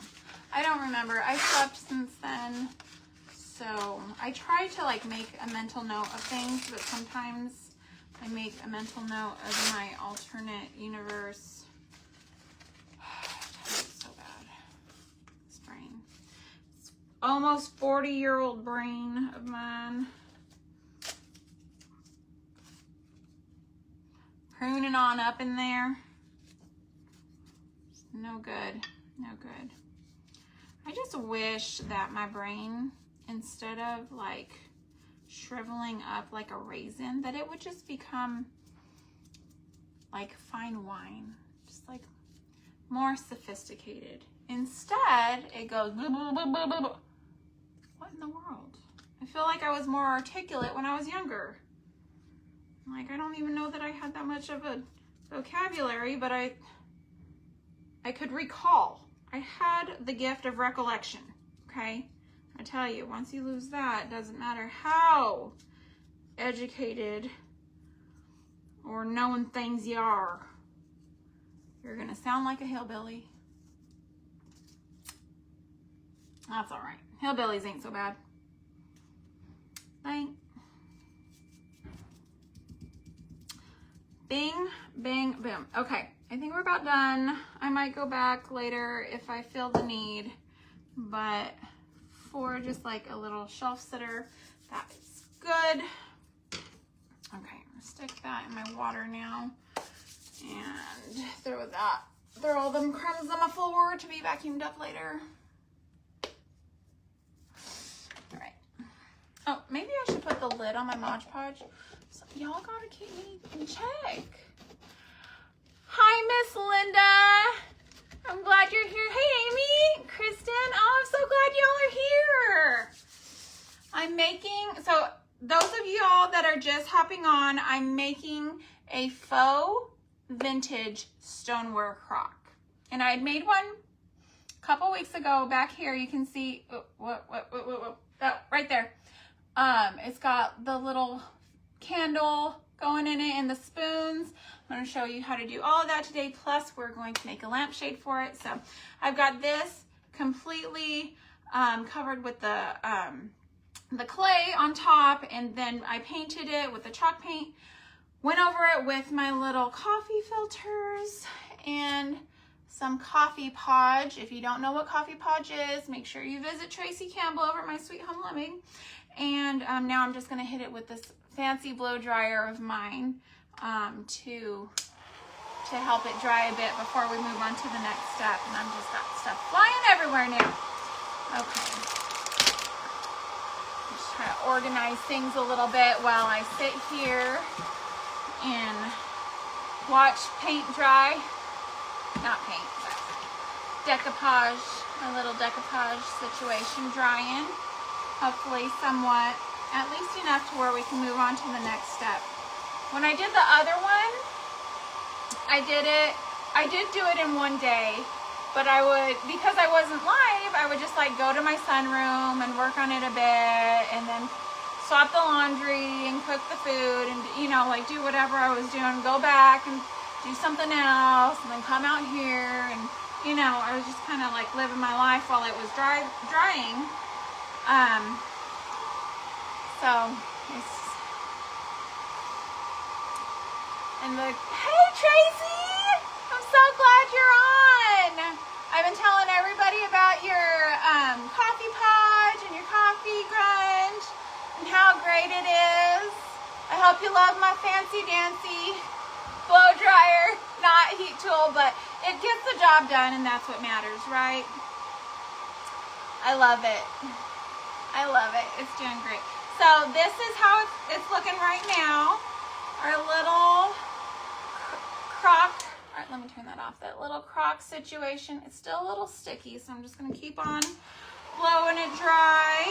I don't remember. I slept since then, so I try to like make a mental note of things, but sometimes I make a mental note of my alternate universe. So bad. This brain. It's almost 40-year-old brain of mine. Pruning on up in there. No good. No good. I just wish that my brain, instead of like shriveling up like a raisin, that it would just become like fine wine, just like more sophisticated. Instead, it goes blah, blah, blah, blah, blah. What in the world? I feel like I was more articulate when I was younger. Like, I don't even know that I had that much of a vocabulary, but I could recall. I had the gift of recollection, okay? I tell you, once you lose that, it doesn't matter how educated or knowing things you are. You're gonna sound like a hillbilly. That's all right. Hillbillies ain't so bad. Bang. Bing, bang, boom. Okay, I think we're about done. I might go back later if I feel the need, but for just like a little shelf sitter, that is good. Okay, I'm gonna stick that in my water now and throw all them crumbs on my floor to be vacuumed up later. All right. Oh, maybe I should put the lid on my Mod Podge. So y'all gotta keep me in check. Hi, Miss Linda. I'm glad you're here. Hey, Amy, Kristen. Oh, I'm so glad y'all are here. I'm making, so those of y'all that are just hopping on, I'm making a faux vintage stoneware crock. And I had made one a couple weeks ago back here. You can see, oh, right there. It's got the little candle going in it and the spoons. I'm going to show you how to do all of that today. Plus, we're going to make a lampshade for it. So I've got this completely covered with the clay on top, and then I painted it with the chalk paint. Went over it with my little coffee filters and some coffee podge. If you don't know what coffee podge is, make sure you visit Tracy Campbell over at My Sweet Home Living. And now I'm just going to hit it with this fancy blow dryer of mine to help it dry a bit before we move on to the next step. And I'm just got stuff flying everywhere now. Okay. Just try to organize things a little bit while I sit here and watch paint dry. Not paint, but decoupage, my little decoupage situation drying. Hopefully somewhat, at least enough to where we can move on to the next step. When I did the other one, I did do it in one day, but I would, because I wasn't live, I would just like go to my sunroom and work on it a bit, and then swap the laundry and cook the food and, you know, like do whatever I was doing, go back and do something else, and then come out here, and, you know, I was just kind of like living my life while it was drying. So it's, and hey Tracy, I'm so glad you're on. I've been telling everybody about your coffee podge and your coffee grunge and how great it is. I hope you love my fancy dancy blow dryer, not heat tool, but it gets the job done, and that's what matters, right? I love it. I love it. It's doing great. So this is how it's looking right now. Our little crock. All right, let me turn that off. That little crock situation. It's still a little sticky, so I'm just going to keep on blowing it dry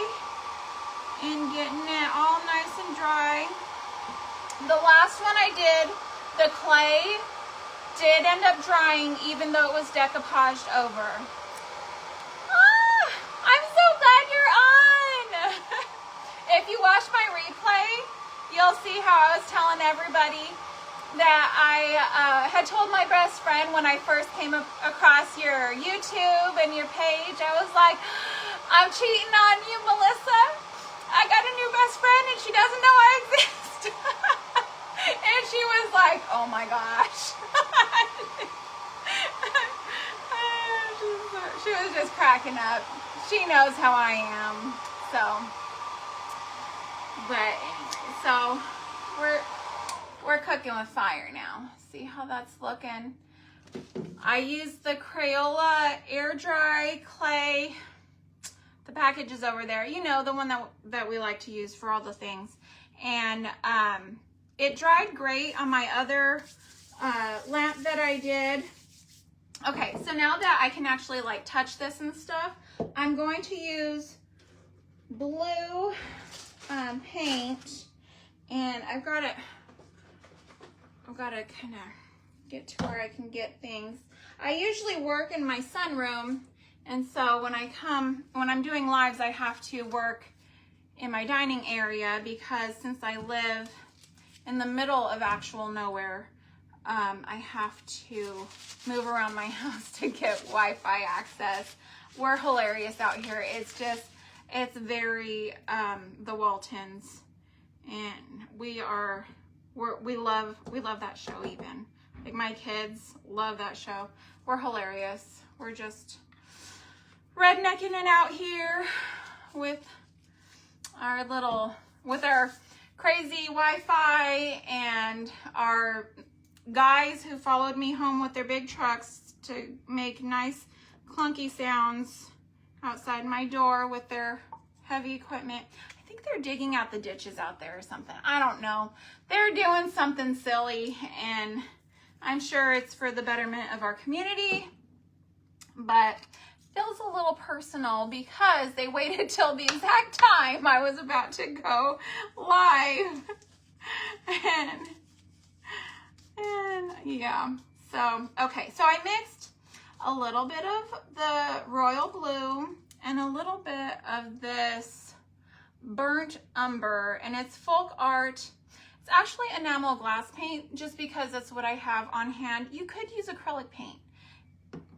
and getting it all nice and dry. The last one I did, the clay did end up drying even though it was decoupaged over. I'm so glad you're on. If you watch my replay, you'll see how I was telling everybody that I had told my best friend when I first came across your YouTube and your page. I was like, I'm cheating on you, Melissa. I got a new best friend and she doesn't know I exist. And she was like, oh my gosh. She was just cracking up. She knows how I am. So, but anyway, so we're cooking with fire now. See how that's looking. I used the Crayola air dry clay package is over there. You know, the one that we like to use for all the things. And it dried great on my other lamp that I did. Okay, so now that I can actually like touch this and stuff, I'm going to use blue paint, and I've got to kind of get to where I can get things. I usually work in my sunroom, and so when I'm doing lives, I have to work in my dining area, because since I live in the middle of actual nowhere, I have to move around my house to get Wi-Fi access. We're hilarious out here. It's very the Waltons, and we love that show. Even like my kids love that show. We're hilarious. We're just rednecking it out here with our crazy Wi-Fi and our guys who followed me home with their big trucks to make nice clunky sounds outside my door with their heavy equipment. I think they're digging out the ditches out there or something. I don't know. They're doing something silly, and I'm sure it's for the betterment of our community, but feels a little personal because they waited till the exact time I was about to go live. and yeah, so okay, so I mixed a little bit of the royal blue and a little bit of this burnt umber, and it's folk art. It's actually enamel glass paint, just because that's what I have on hand. You could use acrylic paint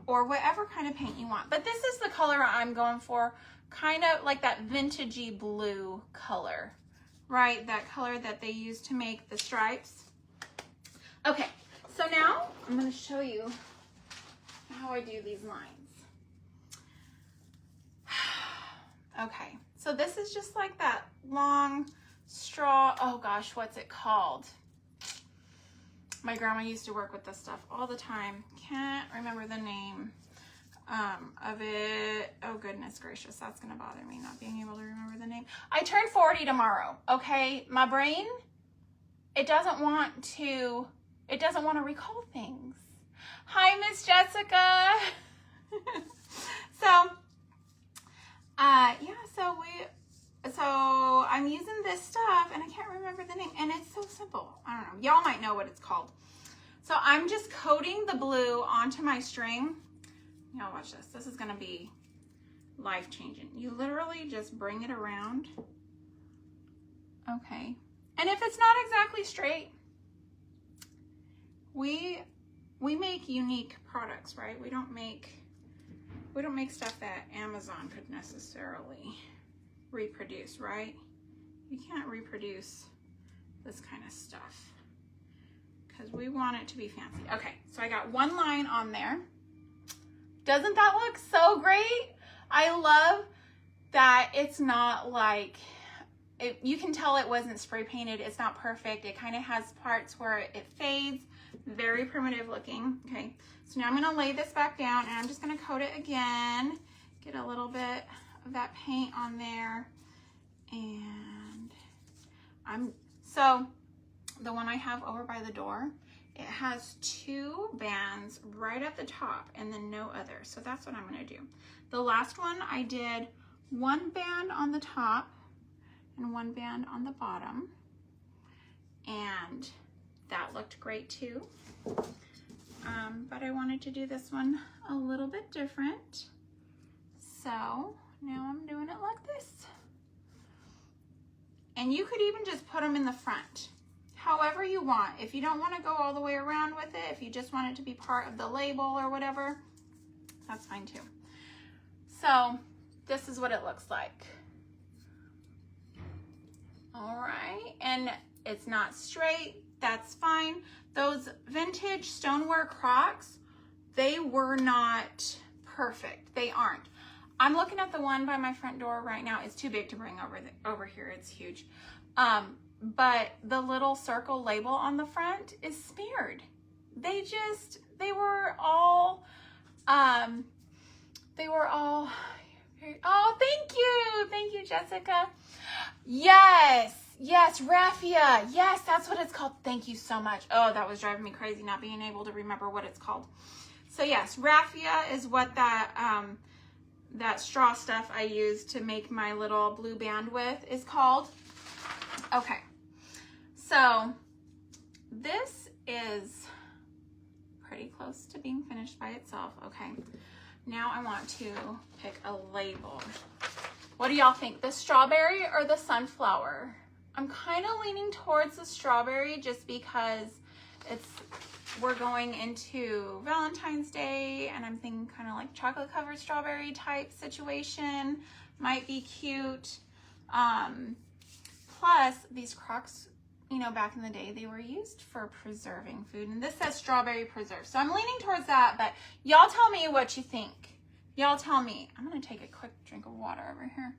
or whatever kind of paint you want, but this is the color I'm going for, kind of like that vintagey blue color, right? That color that they use to make the stripes. Okay, so now I'm going to show you how I do these lines. Okay, so this is just like that long straw, oh gosh, what's it called? My grandma used to work with this stuff all the time. Can't remember the name of it. Oh goodness gracious, that's gonna bother me, not being able to remember the name. I turn 40 tomorrow, okay? My brain, it doesn't want to recall things. Hi, Miss Jessica. So I'm using this stuff, and I can't remember the name, and it's so simple. I don't know. Y'all might know what it's called. So I'm just coating the blue onto my string. Y'all watch this. This is going to be life-changing. You literally just bring it around. Okay. And if it's not exactly straight, we make unique products, right? We don't make stuff that Amazon could necessarily reproduce, right? You can't reproduce this kind of stuff because we want it to be fancy. Okay, so I got one line on there. Doesn't that look so great? I love that it's not like, you can tell it wasn't spray painted. It's not perfect. It kind of has parts where it fades. Very primitive looking. Okay, so now I'm going to lay this back down, and I'm just going to coat it again. Get a little bit of that paint on there. And so the one I have over by the door, it has 2 bands right at the top and then no other. So that's what I'm going to do. The last one I did 1 band on the top and 1 band on the bottom, and that looked great too. But I wanted to do this one a little bit different. So now I'm doing it like this. And you could even just put them in the front, however you want. If you don't want to go all the way around with it, if you just want it to be part of the label or whatever, that's fine too. So this is what it looks like. All right, and it's not straight, that's fine. Those vintage Stoneware Crocks, they were not perfect. They aren't. I'm looking at the one by my front door right now. It's too big to bring over here. It's huge. But the little circle label on the front is smeared. They were all, oh, thank you. Jessica. Yes, yes, raffia. Yes, that's what it's called. Thank you so much. Oh, that was driving me crazy not being able to remember what it's called. So yes, raffia is what that that straw stuff I use to make my little blue band with is called. Okay, so this is pretty close to being finished by itself. Okay, now I want to pick a label. What do y'all think, the strawberry or the sunflower? I'm kind of leaning towards the strawberry just because we're going into Valentine's Day, and I'm thinking kind of like chocolate covered strawberry type situation might be cute. Plus these crocks, you know, back in the day, they were used for preserving food, and this says strawberry preserve. So I'm leaning towards that, but y'all tell me what you think. Y'all tell me. I'm gonna take a quick drink of water over here.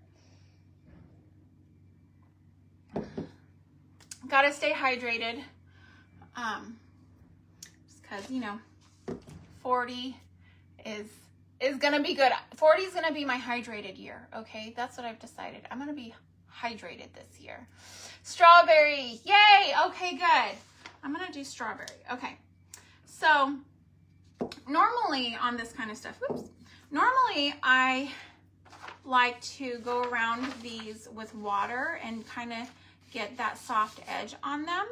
Gotta stay hydrated. Just cause, you know, 40 is gonna be good. 40 is gonna be my hydrated year, okay? That's what I've decided. I'm gonna be hydrated this year. Strawberry, yay! Okay, good. I'm gonna do strawberry. Okay, so normally on this kind of stuff, normally I like to go around these with water and kind of get that soft edge on them.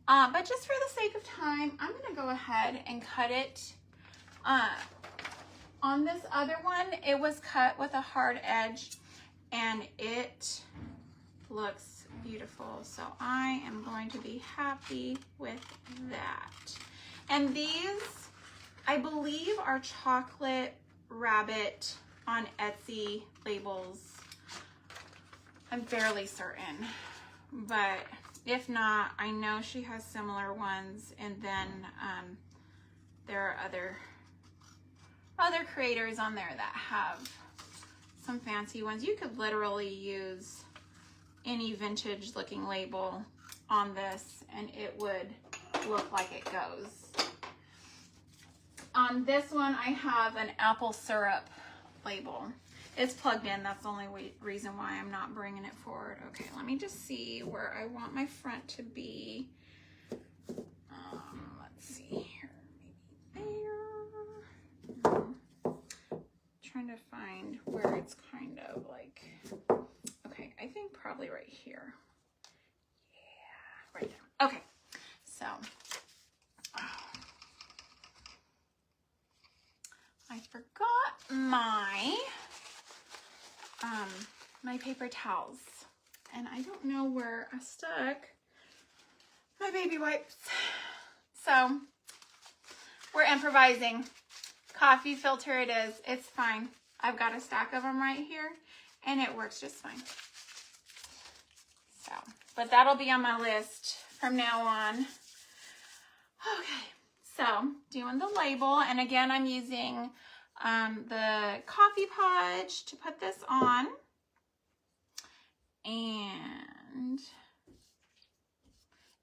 But just for the sake of time, I'm gonna go ahead and cut it. On this other one, it was cut with a hard edge and it looks beautiful. So I am going to be happy with that. And these, I believe, are chocolate rabbit on Etsy labels. I'm fairly certain, but if not, I know she has similar ones, and then there are other creators on there that have some fancy ones. You could literally use any vintage looking label on this and it would look like it goes. On this one, I have an apple syrup label. It's plugged in. That's the only reason why I'm not bringing it forward. Okay, let me just see where I want my front to be. Let's see here, maybe there. Trying to find where it's kind of like, okay, I think probably right here. Yeah, right there. Okay, so I forgot my my paper towels, and I don't know where I stuck my baby wipes. So we're improvising. Coffee filter it is. It's fine. I've got a stack of them right here and it works just fine. So, but that'll be on my list from now on. Okay, so doing the label, and again, I'm using the coffee podge to put this on. And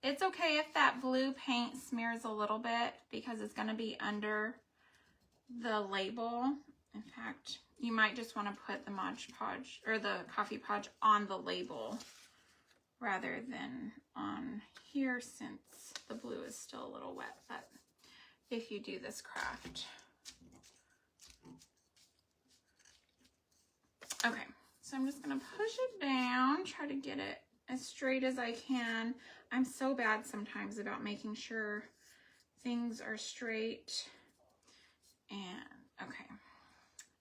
it's okay if that blue paint smears a little bit because it's going to be under the label. In fact, you might just want to put the Mod Podge or the coffee podge on the label rather than on here, since the blue is still a little wet. But if you do this craft. Okay, so I'm just gonna push it down, try to get it as straight as I can. I'm so bad sometimes about making sure things are straight. And okay,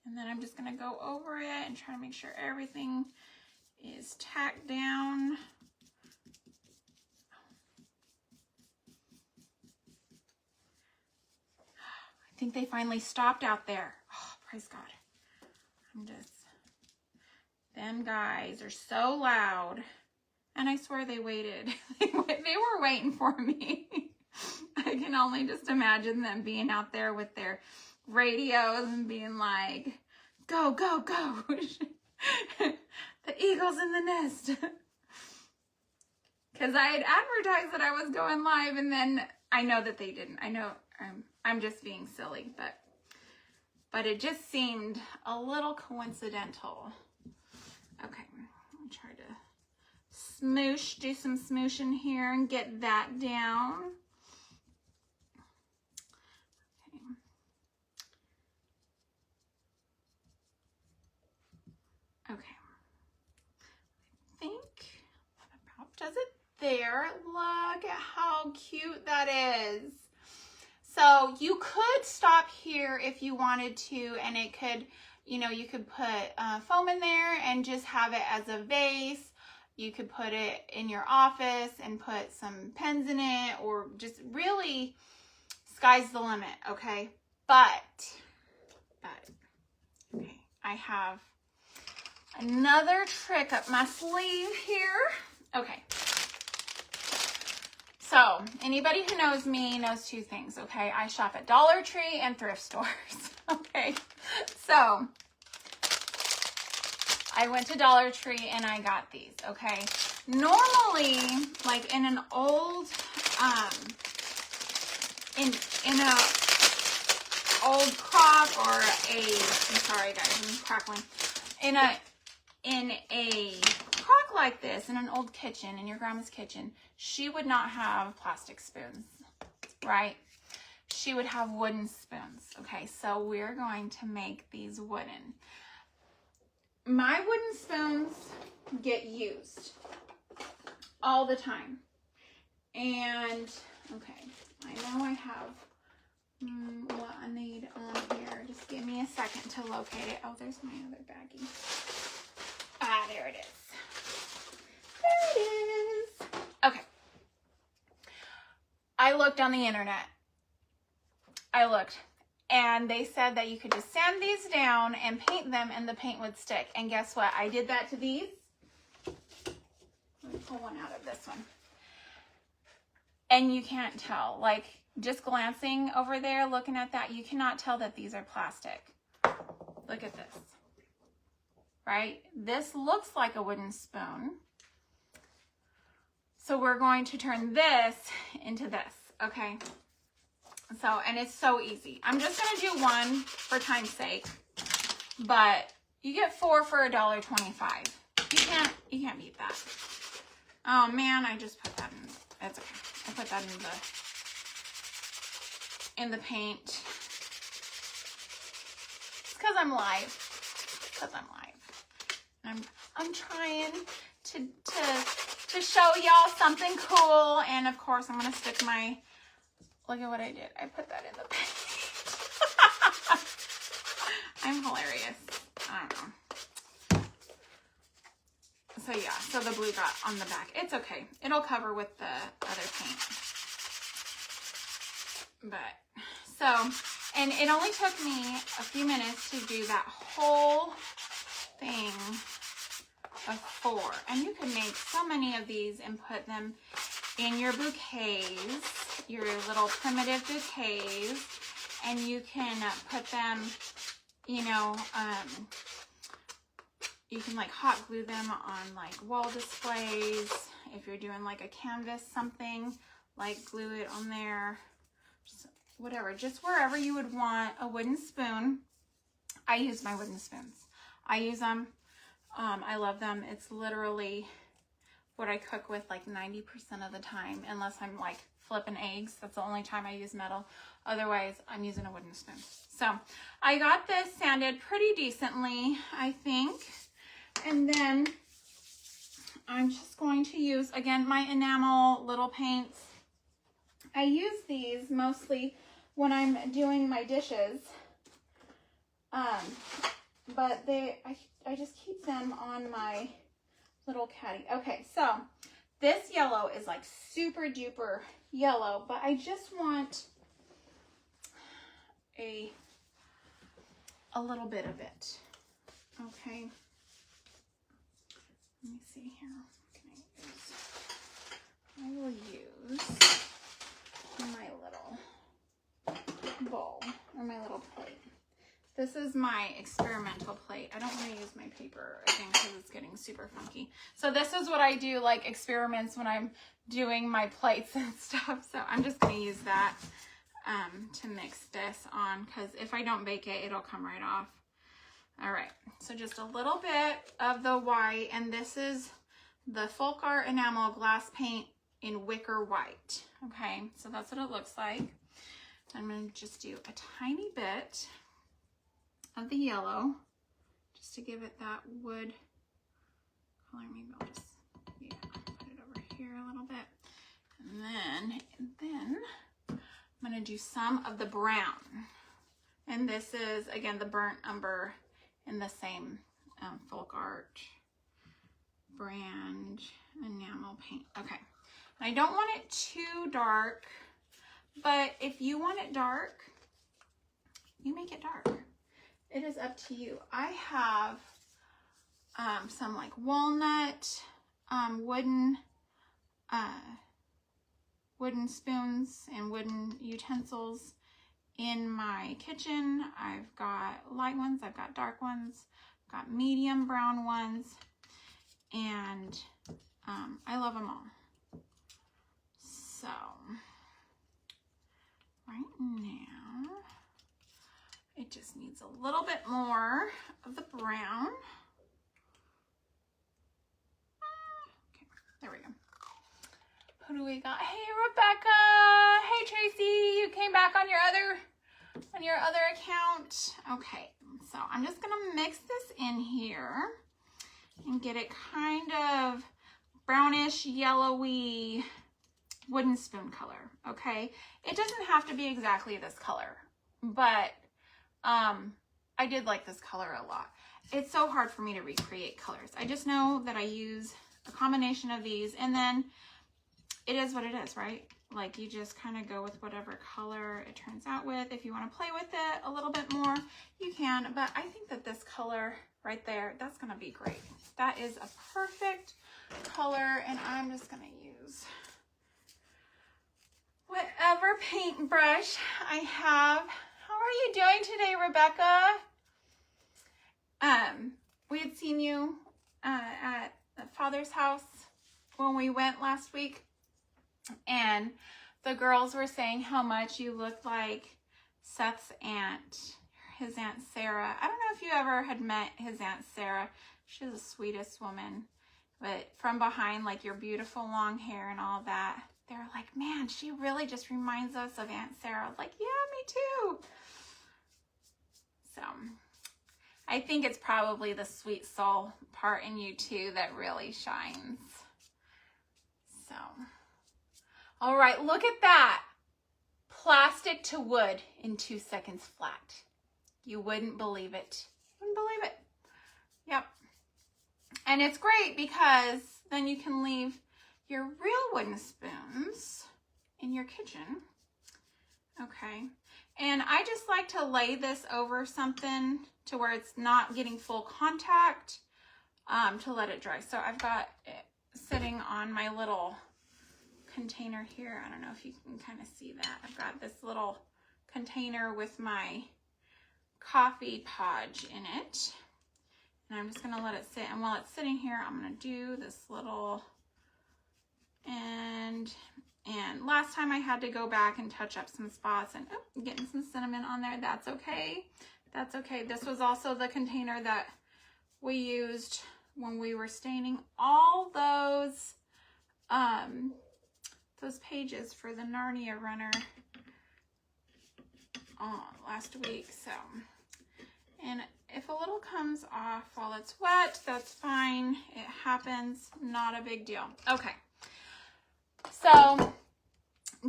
and then I'm just gonna go over it and try to make sure everything is tacked down. I think they finally stopped out there. Oh, praise God. Them guys are so loud. And I swear they waited. They were waiting for me. I can only just imagine them being out there with their radios and being like, go, go, go. The eagle's in the nest. Because I had advertised that I was going live, and then I know that they didn't. I know I'm just being silly, but it just seemed a little coincidental. Okay, smoosh, do some smooshing here and get that down. Okay. I think that about does it there. Look at how cute that is. So you could stop here if you wanted to, and it could, you know, you could put foam in there and just have it as a vase. You could put it in your office and put some pens in it, or just really, sky's the limit, okay? But okay, I have another trick up my sleeve here. Okay. So, anybody who knows me knows two things, okay? I shop at Dollar Tree and thrift stores, okay? So, I went to Dollar Tree and I got these, okay? Normally, like in an old, in a old crock or I'm sorry guys, I'm crackling. In a crock like this, in an old kitchen, in your grandma's kitchen, she would not have plastic spoons, right? She would have wooden spoons, okay? So we're going to make these wooden. My wooden spoons get used all the time. And, okay, I know I have what I need on here. Just give me a second to locate it. Oh, there's my other baggie. Ah, there it is. There it is. Okay. I looked on the internet. And they said that you could just sand these down and paint them and the paint would stick. And guess what? I did that to these. Let me pull one out of this one. And you can't tell. Like, just glancing over there, looking at that, you cannot tell that these are plastic. Look at this. Right? This looks like a wooden spoon. So we're going to turn this into this, okay? So, and it's so easy. I'm just gonna do one for time's sake, but you get 4 for $1.25. You can't beat that. Oh man, I just put that in. That's okay. I put that in the paint. It's because I'm live. And I'm trying to show y'all something cool, and of course I'm gonna stick my. Look at what I did. I put that in the paint. I'm hilarious. I don't know. So yeah, so the blue got on the back. It's okay. It'll cover with the other paint. But, so, and it only took me a few minutes to do that whole thing of 4. And you can make so many of these and put them in your bouquets, your little primitive bouquets, and you can put them, you know, you can like hot glue them on like wall displays. If you're doing like a canvas something, like glue it on there, just whatever, just wherever you would want a wooden spoon. I use my wooden spoons. I use them. I love them. It's literally what I cook with like 90% of the time, unless I'm like flipping eggs. That's the only time I use metal. Otherwise, I'm using a wooden spoon. So I got this sanded pretty decently, I think. And then I'm just going to use, again, my enamel little paints. I use these mostly when I'm doing my dishes. But I just keep them on my little caddy. Okay, so this yellow is like super duper yellow, but I just want a little bit of it. Okay. Let me see here. I will use my little bowl or my little plate. This is my experimental plate. I don't want to use my paper again because it's getting super funky. So this is what I do, like experiments when I'm doing my plates and stuff. So I'm just going to use that to mix this on, because if I don't bake it, it'll come right off. All right, so just a little bit of the white, and this is the Folk Art Enamel Glass Paint in Wicker White. Okay, so that's what it looks like. I'm going to just do a tiny bit of the yellow just to give it that wood color. Maybe I'll just, yeah, put it over here a little bit. And then I'm going to do some of the brown. And this is, again, the burnt umber in the same Folk Art brand enamel paint. Okay, and I don't want it too dark, but if you want it dark, you make it dark. It is up to you. I have some like walnut wooden spoons and wooden utensils in my kitchen. I've got light ones, I've got dark ones, I've got medium brown ones, and I love them all. So right now, it just needs a little bit more of the brown. Okay, there we go. Who do we got? Hey, Rebecca. Hey, Tracy. You came back on your other account. Okay, so I'm just gonna mix this in here and get it kind of brownish, yellowy, wooden spoon color. Okay, it doesn't have to be exactly this color, but I did like this color a lot. It's so hard for me to recreate colors. I just know that I use a combination of these, and then it is what it is, right? Like, you just kind of go with whatever color it turns out with. If you want to play with it a little bit more, you can, but I think that this color right there, that's going to be great. That is a perfect color, and I'm just going to use whatever paintbrush I have. How are you doing today, Rebecca? We had seen you at Father's house when we went last week, and the girls were saying how much you look like Seth's aunt, his Aunt Sarah. I don't know if you ever had met his Aunt Sarah. She's the sweetest woman, but from behind, like, your beautiful long hair and all that, they were like, man, she really just reminds us of Aunt Sarah. I was like, yeah, me too. So I think it's probably the sweet soul part in you too that really shines. So, all right, look at that. Plastic to wood in 2 seconds flat. You wouldn't believe it. You wouldn't believe it. Yep. And it's great because then you can leave your real wooden spoons in your kitchen. Okay. And I just like to lay this over something to where it's not getting full contact, to let it dry. So I've got it sitting on my little container here. I don't know if you can kind of see that. I've got this little container with my coffee podge in it. And I'm just going to let it sit. And while it's sitting here, I'm going to do this little and last time I had to go back and touch up some spots, and getting some cinnamon on there. That's okay. That's okay. This was also the container that we used when we were staining all those pages for the Narnia runner last week. So, and if a little comes off while it's wet, that's fine. It happens. Not a big deal. Okay. So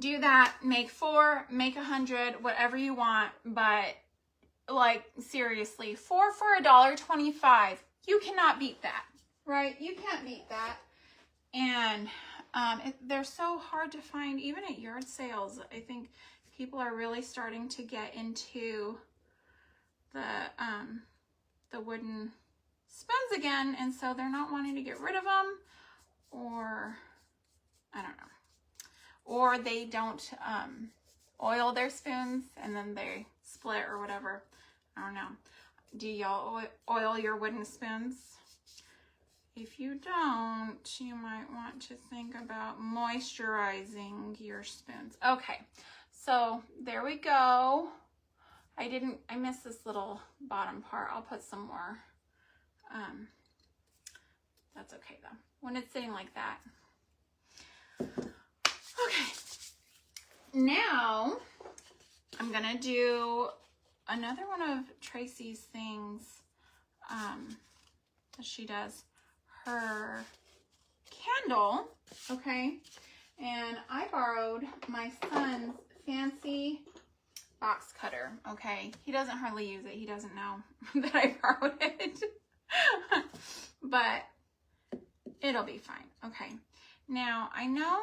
do that, make 4, make 100, whatever you want, but like, seriously, 4 for $1.25. You cannot beat that, right? You can't beat that. And they're so hard to find, even at yard sales. I think people are really starting to get into the wooden spoons again, and so they're not wanting to get rid of them, or I don't know. Or they don't oil their spoons and then they split or whatever. I don't know. Do y'all oil your wooden spoons? If you don't, you might want to think about moisturizing your spoons. Okay, so there we go. I missed this little bottom part. I'll put some more. That's okay though. When it's sitting like that. Okay. Now I'm gonna do another one of Tracy's things that she does. Her candle, okay? And I borrowed my son's fancy box cutter, okay? He doesn't hardly use it. He doesn't know that I borrowed it. But it'll be fine, okay? Now, I know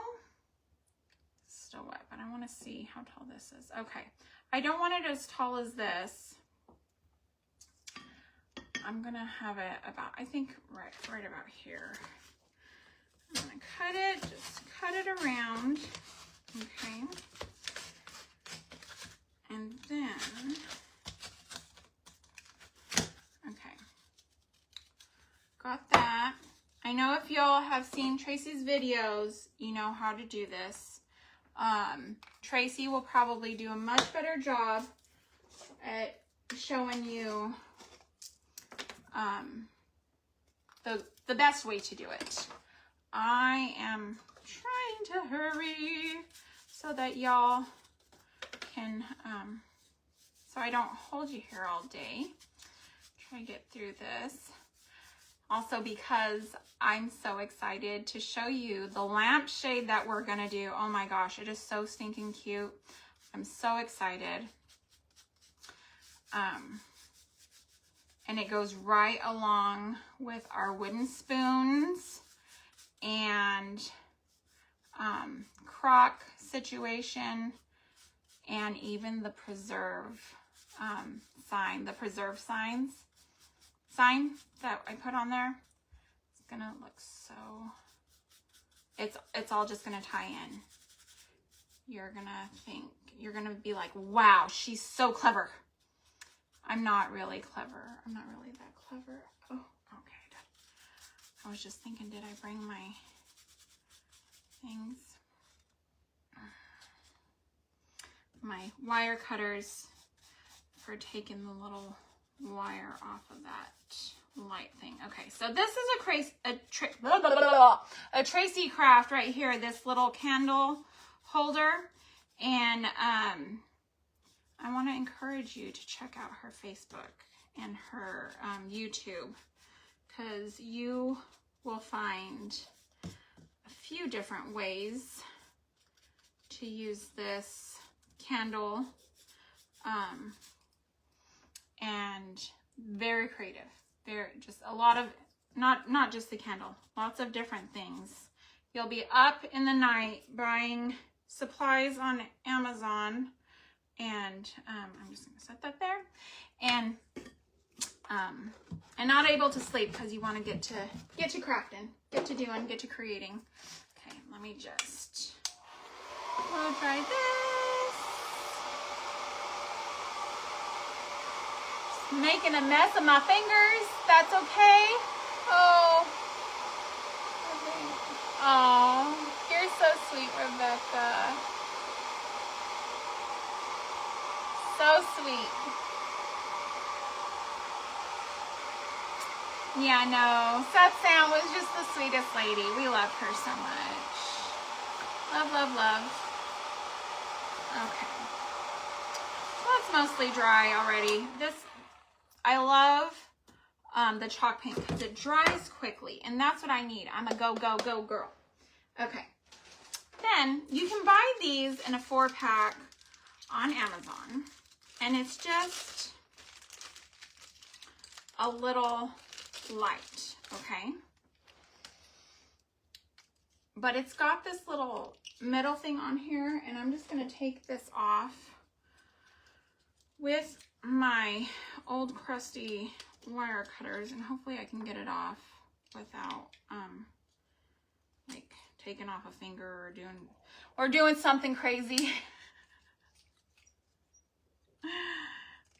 it's still wet, but I want to see how tall this is. Okay, I don't want it as tall as this. I'm gonna have it about, I think, right about here. I'm gonna cut it, just cut it around, okay? And then, okay, got that. I know if y'all have seen Tracy's videos, you know how to do this. Tracy will probably do a much better job at showing you the best way to do it. I am trying to hurry so that y'all can, so I don't hold you here all day. Try to get through this. Also because I'm so excited to show you the lampshade that we're gonna do. Oh my gosh, it is so stinking cute. I'm so excited. And it goes right along with our wooden spoons and crock situation, and even the preserve sign, the preserve sign that I put on there. It's gonna look so, it's all just gonna tie in. You're gonna be like, wow, she's so clever. I'm not really clever. I'm not really that clever. Oh, okay. I was just thinking, did I bring my things? My wire cutters for taking the little wire off of that light thing. Okay, so this is a Tracy craft right here, this little candle holder. And I want to encourage you to check out her Facebook and her YouTube, because you will find a few different ways to use this candle, and very creative. Very, just a lot of, not just the candle, lots of different things. You'll be up in the night buying supplies on Amazon, and I'm just gonna set that there, and not able to sleep because you want to get to crafting, get to doing, get to creating. Okay, let me just blow dry this. Just making a mess of my fingers. That's okay. Oh, you're so sweet, Rebecca. So sweet. Yeah, no, Sam was just the sweetest lady. We love her so much. Love, love, love. Okay. So it's mostly dry already. I love the chalk paint because it dries quickly, and that's what I need. I'm a go, go, go girl. Okay. Then you can buy these in a 4-pack on Amazon, and it's just a little light, okay? But it's got this little metal thing on here, and I'm just gonna take this off with my old crusty wire cutters, and hopefully I can get it off without like taking off a finger or doing something crazy.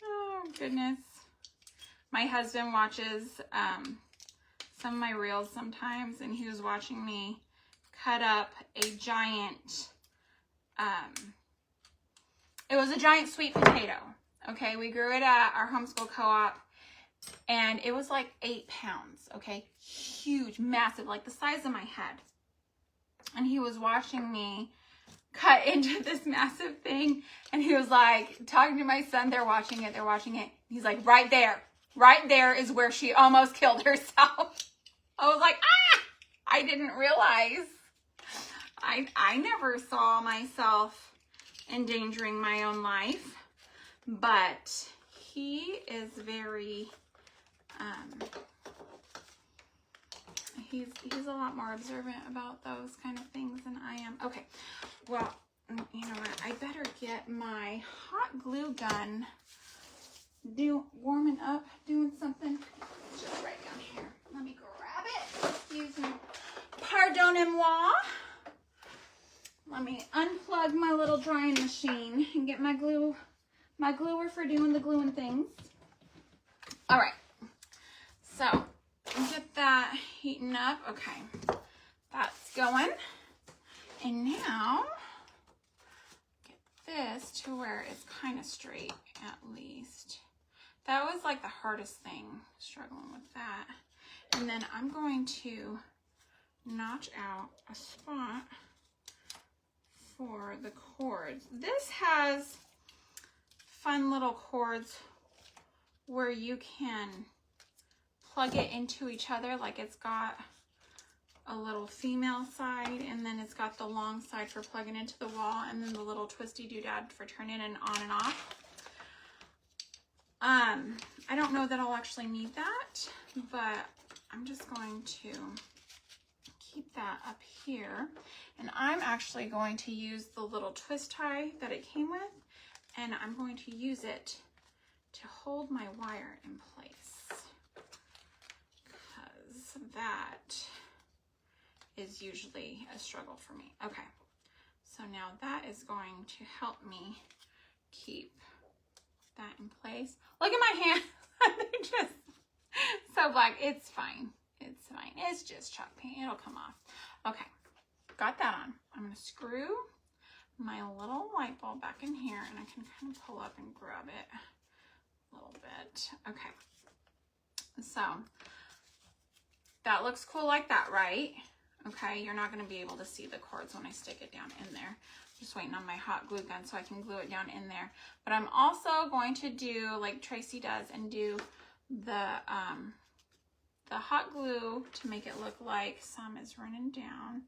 Oh goodness. My husband watches some of my reels sometimes, and he was watching me cut up a giant, it was a giant sweet potato. Okay, we grew it at our homeschool co-op, And it was like 8 pounds, okay? Huge, massive, like the size of my head. And he was watching me cut into this massive thing. And he was like talking to my son. They're watching it. He's like, right there is where she almost killed herself. I was like, ah! I didn't realize. I never saw myself endangering my own life. But he is very, he's a lot more observant about those kind of things than I am. Okay, well, you know what? I better get my hot glue gun warming up, doing something. It's just right down here. Let me grab it. Excuse me. Pardonnez-moi. Let me unplug my little drying machine and get my gluer for doing the gluing things. All right. So get that heating up. Okay, that's going. And now get this to where it's kind of straight at least. That was like the hardest thing, struggling with that. And then I'm going to notch out a spot for the cords. This has fun little cords where you can plug it into each other, like it's got a little female side, and then it's got the long side for plugging into the wall, and then the little twisty doodad for turning it on and off. I don't know that I'll actually need that, but I'm just going to keep that up here. And I'm actually going to use the little twist tie that it came with, and I'm going to use it to hold my wire in place, because that is usually a struggle for me. Okay, so now that is going to help me keep that in place. Look at my hands. They're just so black. It's fine. It's fine. It's just chalk paint. It'll come off. Okay, got that on. I'm going to screw my little light bulb back in here, and I can kind of pull up and grab it a little bit. Okay, so that looks cool like that, right? Okay, you're not going to be able to see the cords when I stick it down in there. Just waiting on my hot glue gun so I can glue it down in there. But I'm also going to do like Tracy does and do the hot glue to make it look like some is running down.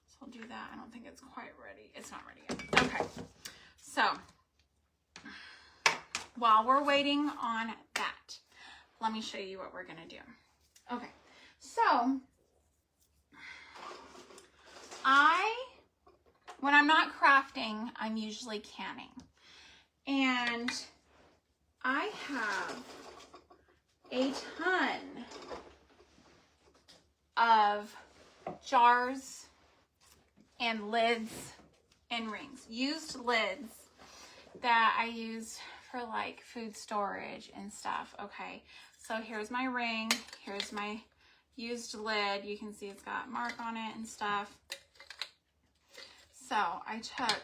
So I'll do that. I don't think it's quite ready. It's not ready yet. Okay, so while we're waiting on that, let me show you what we're going to do. Okay, so when I'm not crafting, I'm usually canning. And I have a ton of jars and lids and rings, used lids that I use for like food storage and stuff. Okay, so here's my ring, here's my used lid. You can see it's got mark on it and stuff. So I took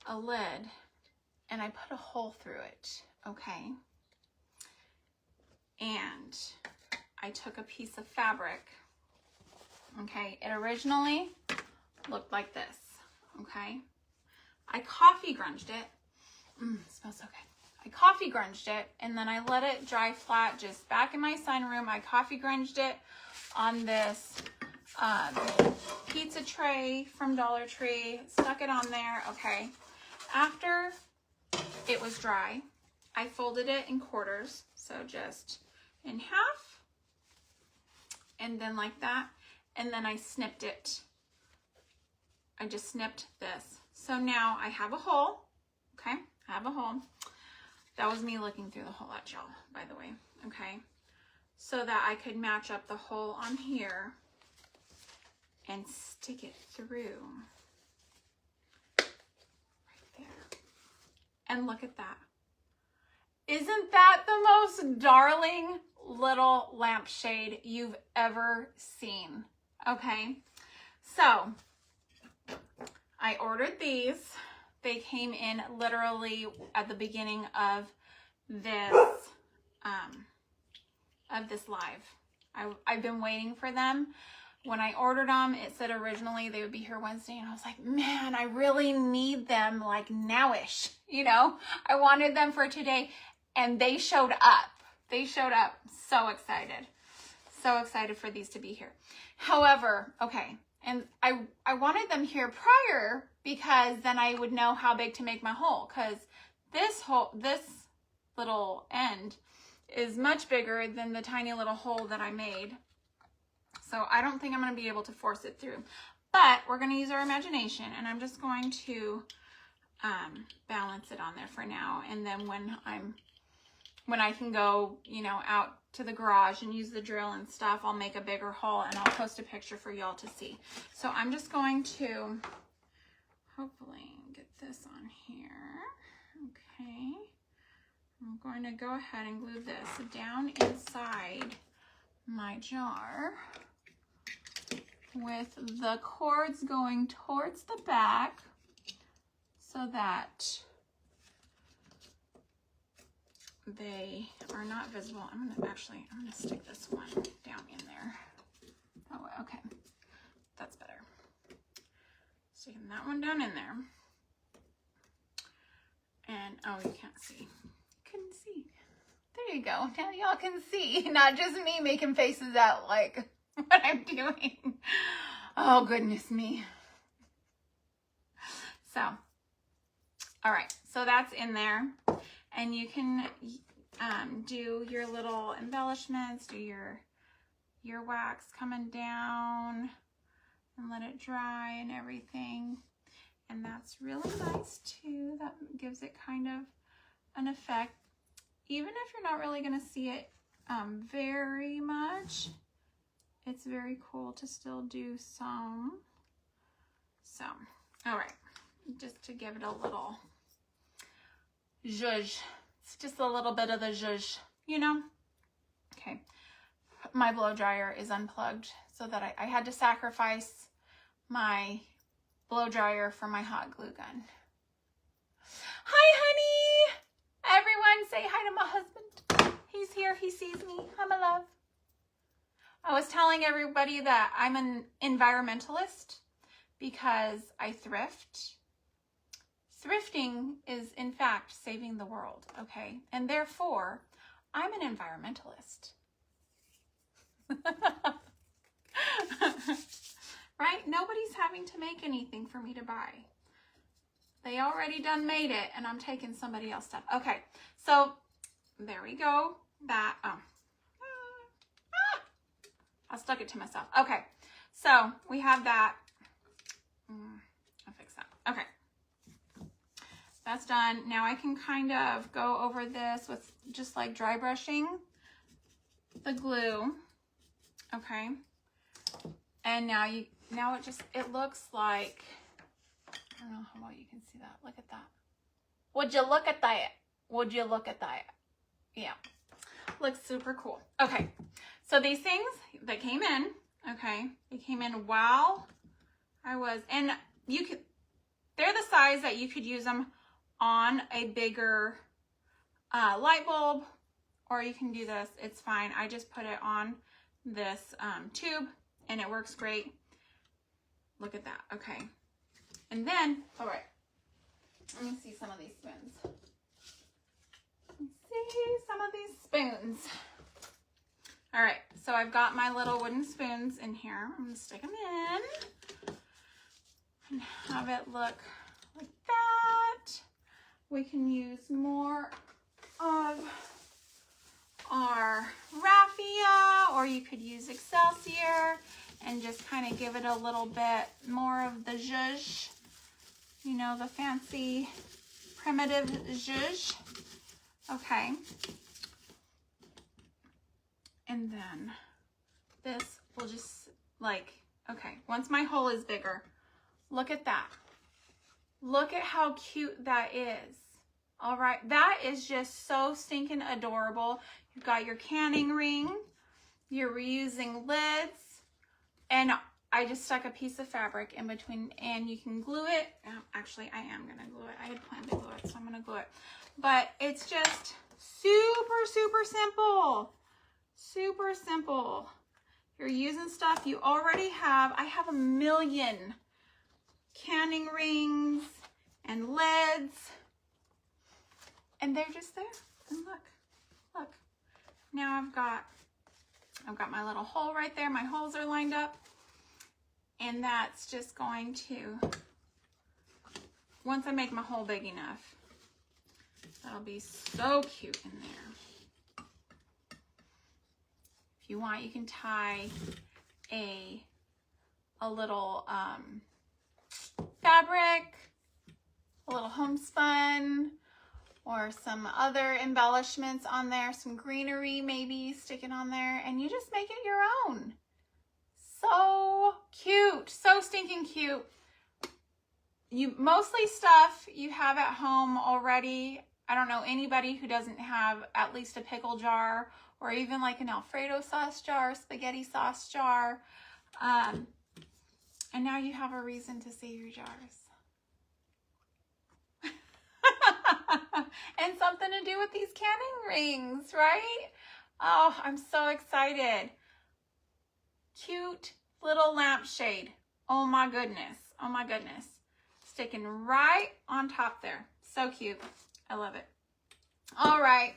a lid and I put a hole through it, okay? And I took a piece of fabric, okay? It originally looked like this, okay? I coffee grunged it. It smells so good. I coffee grunged it, and then I let it dry flat just back in my sunroom. I coffee grunged it on this pizza tray from Dollar Tree, stuck it on there, okay? After it was dry, I folded it in quarters, so just in half, and then like that, and then I snipped it. I just snipped this. So now I have a hole, okay? I have a hole. That was me looking through the hole at y'all, by the way, okay? So that I could match up the hole on here and stick it through right there. And look at that. Isn't that the most darling little lampshade you've ever seen? Okay, so I ordered these. They came in literally at the beginning of this, live. I've been waiting for them. When I ordered them, it said originally they would be here Wednesday, and I was like, man, I really need them like nowish, you know? I wanted them for today, and they showed up. They showed up. So excited. So excited for these to be here. However, okay, and I wanted them here prior because then I would know how big to make my hole, because this little end is much bigger than the tiny little hole that I made. So I don't think I'm going to be able to force it through, but we're going to use our imagination, and I'm just going to balance it on there for now. And then when I can go, you know, out to the garage and use the drill and stuff, I'll make a bigger hole, and I'll post a picture for y'all to see. So I'm just going to hopefully get this on here. Okay. I'm going to go ahead and glue this down inside my jar with the cords going towards the back so that they are not visible. I'm gonna stick this one down in there. That way, okay, that's better. Sticking that one down in there. And, oh, you can't see. Couldn't see. There you go. Now y'all can see. Not just me making faces out like what I'm doing. Oh, goodness me. So, all right. So that's in there. And you can do your little embellishments, do your wax coming down and let it dry and everything. And that's really nice too. That gives it kind of an effect. Even if you're not really going to see it very much, it's very cool to still do some. So, all right, just to give it a little zhuzh. It's just a little bit of the zhuzh, you know? Okay, my blow dryer is unplugged, so that I had to sacrifice my blow dryer for my hot glue gun. Hi, honey! Everyone say hi to my husband. He's here, he sees me. Hi, my love. I was telling everybody that I'm an environmentalist because I thrift. Thrifting is, in fact, saving the world, okay? And therefore, I'm an environmentalist. Right? Nobody's having to make anything for me to buy. They already done made it, and I'm taking somebody else's stuff. Okay, so there we go. That, I stuck it to myself. Okay, so we have that. I'll fix that. Okay, that's done. Now I can kind of go over this with just like dry brushing the glue. Okay, and now it looks like, I don't know how well you can see that. Look at that. Would you look at that? Would you look at that? Yeah. Looks super cool. Okay. So these things that came in, okay, they came in while I was, and they're the size that you could use them on a bigger light bulb, or you can do this. It's fine. I just put it on this tube, and it works great. Look at that. Okay. And then, all right, let me see some of these spoons. See some of these spoons. All right, so I've got my little wooden spoons in here. I'm gonna stick them in and have it look like that. We can use more of our raffia, or you could use Excelsior and just kind of give it a little bit more of the zhuzh, you know, the fancy primitive zhuzh. Okay. And then this will just like, okay, once my hole is bigger, look at that. Look at how cute that is. All right, that is just so stinking adorable. You've got your canning ring, you're reusing lids, and I just stuck a piece of fabric in between, and you can glue it. Actually, I am gonna glue it. I had planned to glue it, so I'm gonna glue it. But it's just Super, super simple. Super simple. You're using stuff you already have. I have a million canning rings and lids. And they're just there. And look. Now I've got my little hole right there. My holes are lined up. And that's just going to, once I make my hole big enough, that'll be so cute in there. If you want, you can tie a little fabric, a little homespun, or some other embellishments on there, some greenery maybe, stick it on there, and you just make it your own. So cute, so stinking cute. Mostly stuff you have at home already. I don't know anybody who doesn't have at least a pickle jar, or even like an Alfredo sauce jar, spaghetti sauce jar. And now you have a reason to save your jars. And something to do with these canning rings, right? Oh, I'm so excited. Cute little lampshade. Oh my goodness. Oh my goodness. Sticking right on top there. So cute. I love it. All right.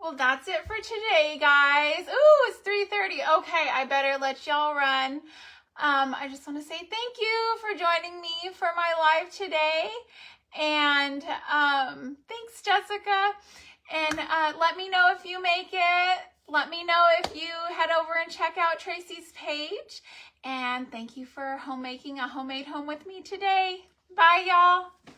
Well, that's it for today, guys. Ooh, it's 3:30. Okay, I better let y'all run. I just want to say thank you for joining me for my live today. And thanks, Jessica. And let me know if you make it. Let me know if you head over and check out Tracy's page. And thank you for homemaking a homemade home with me today. Bye, y'all.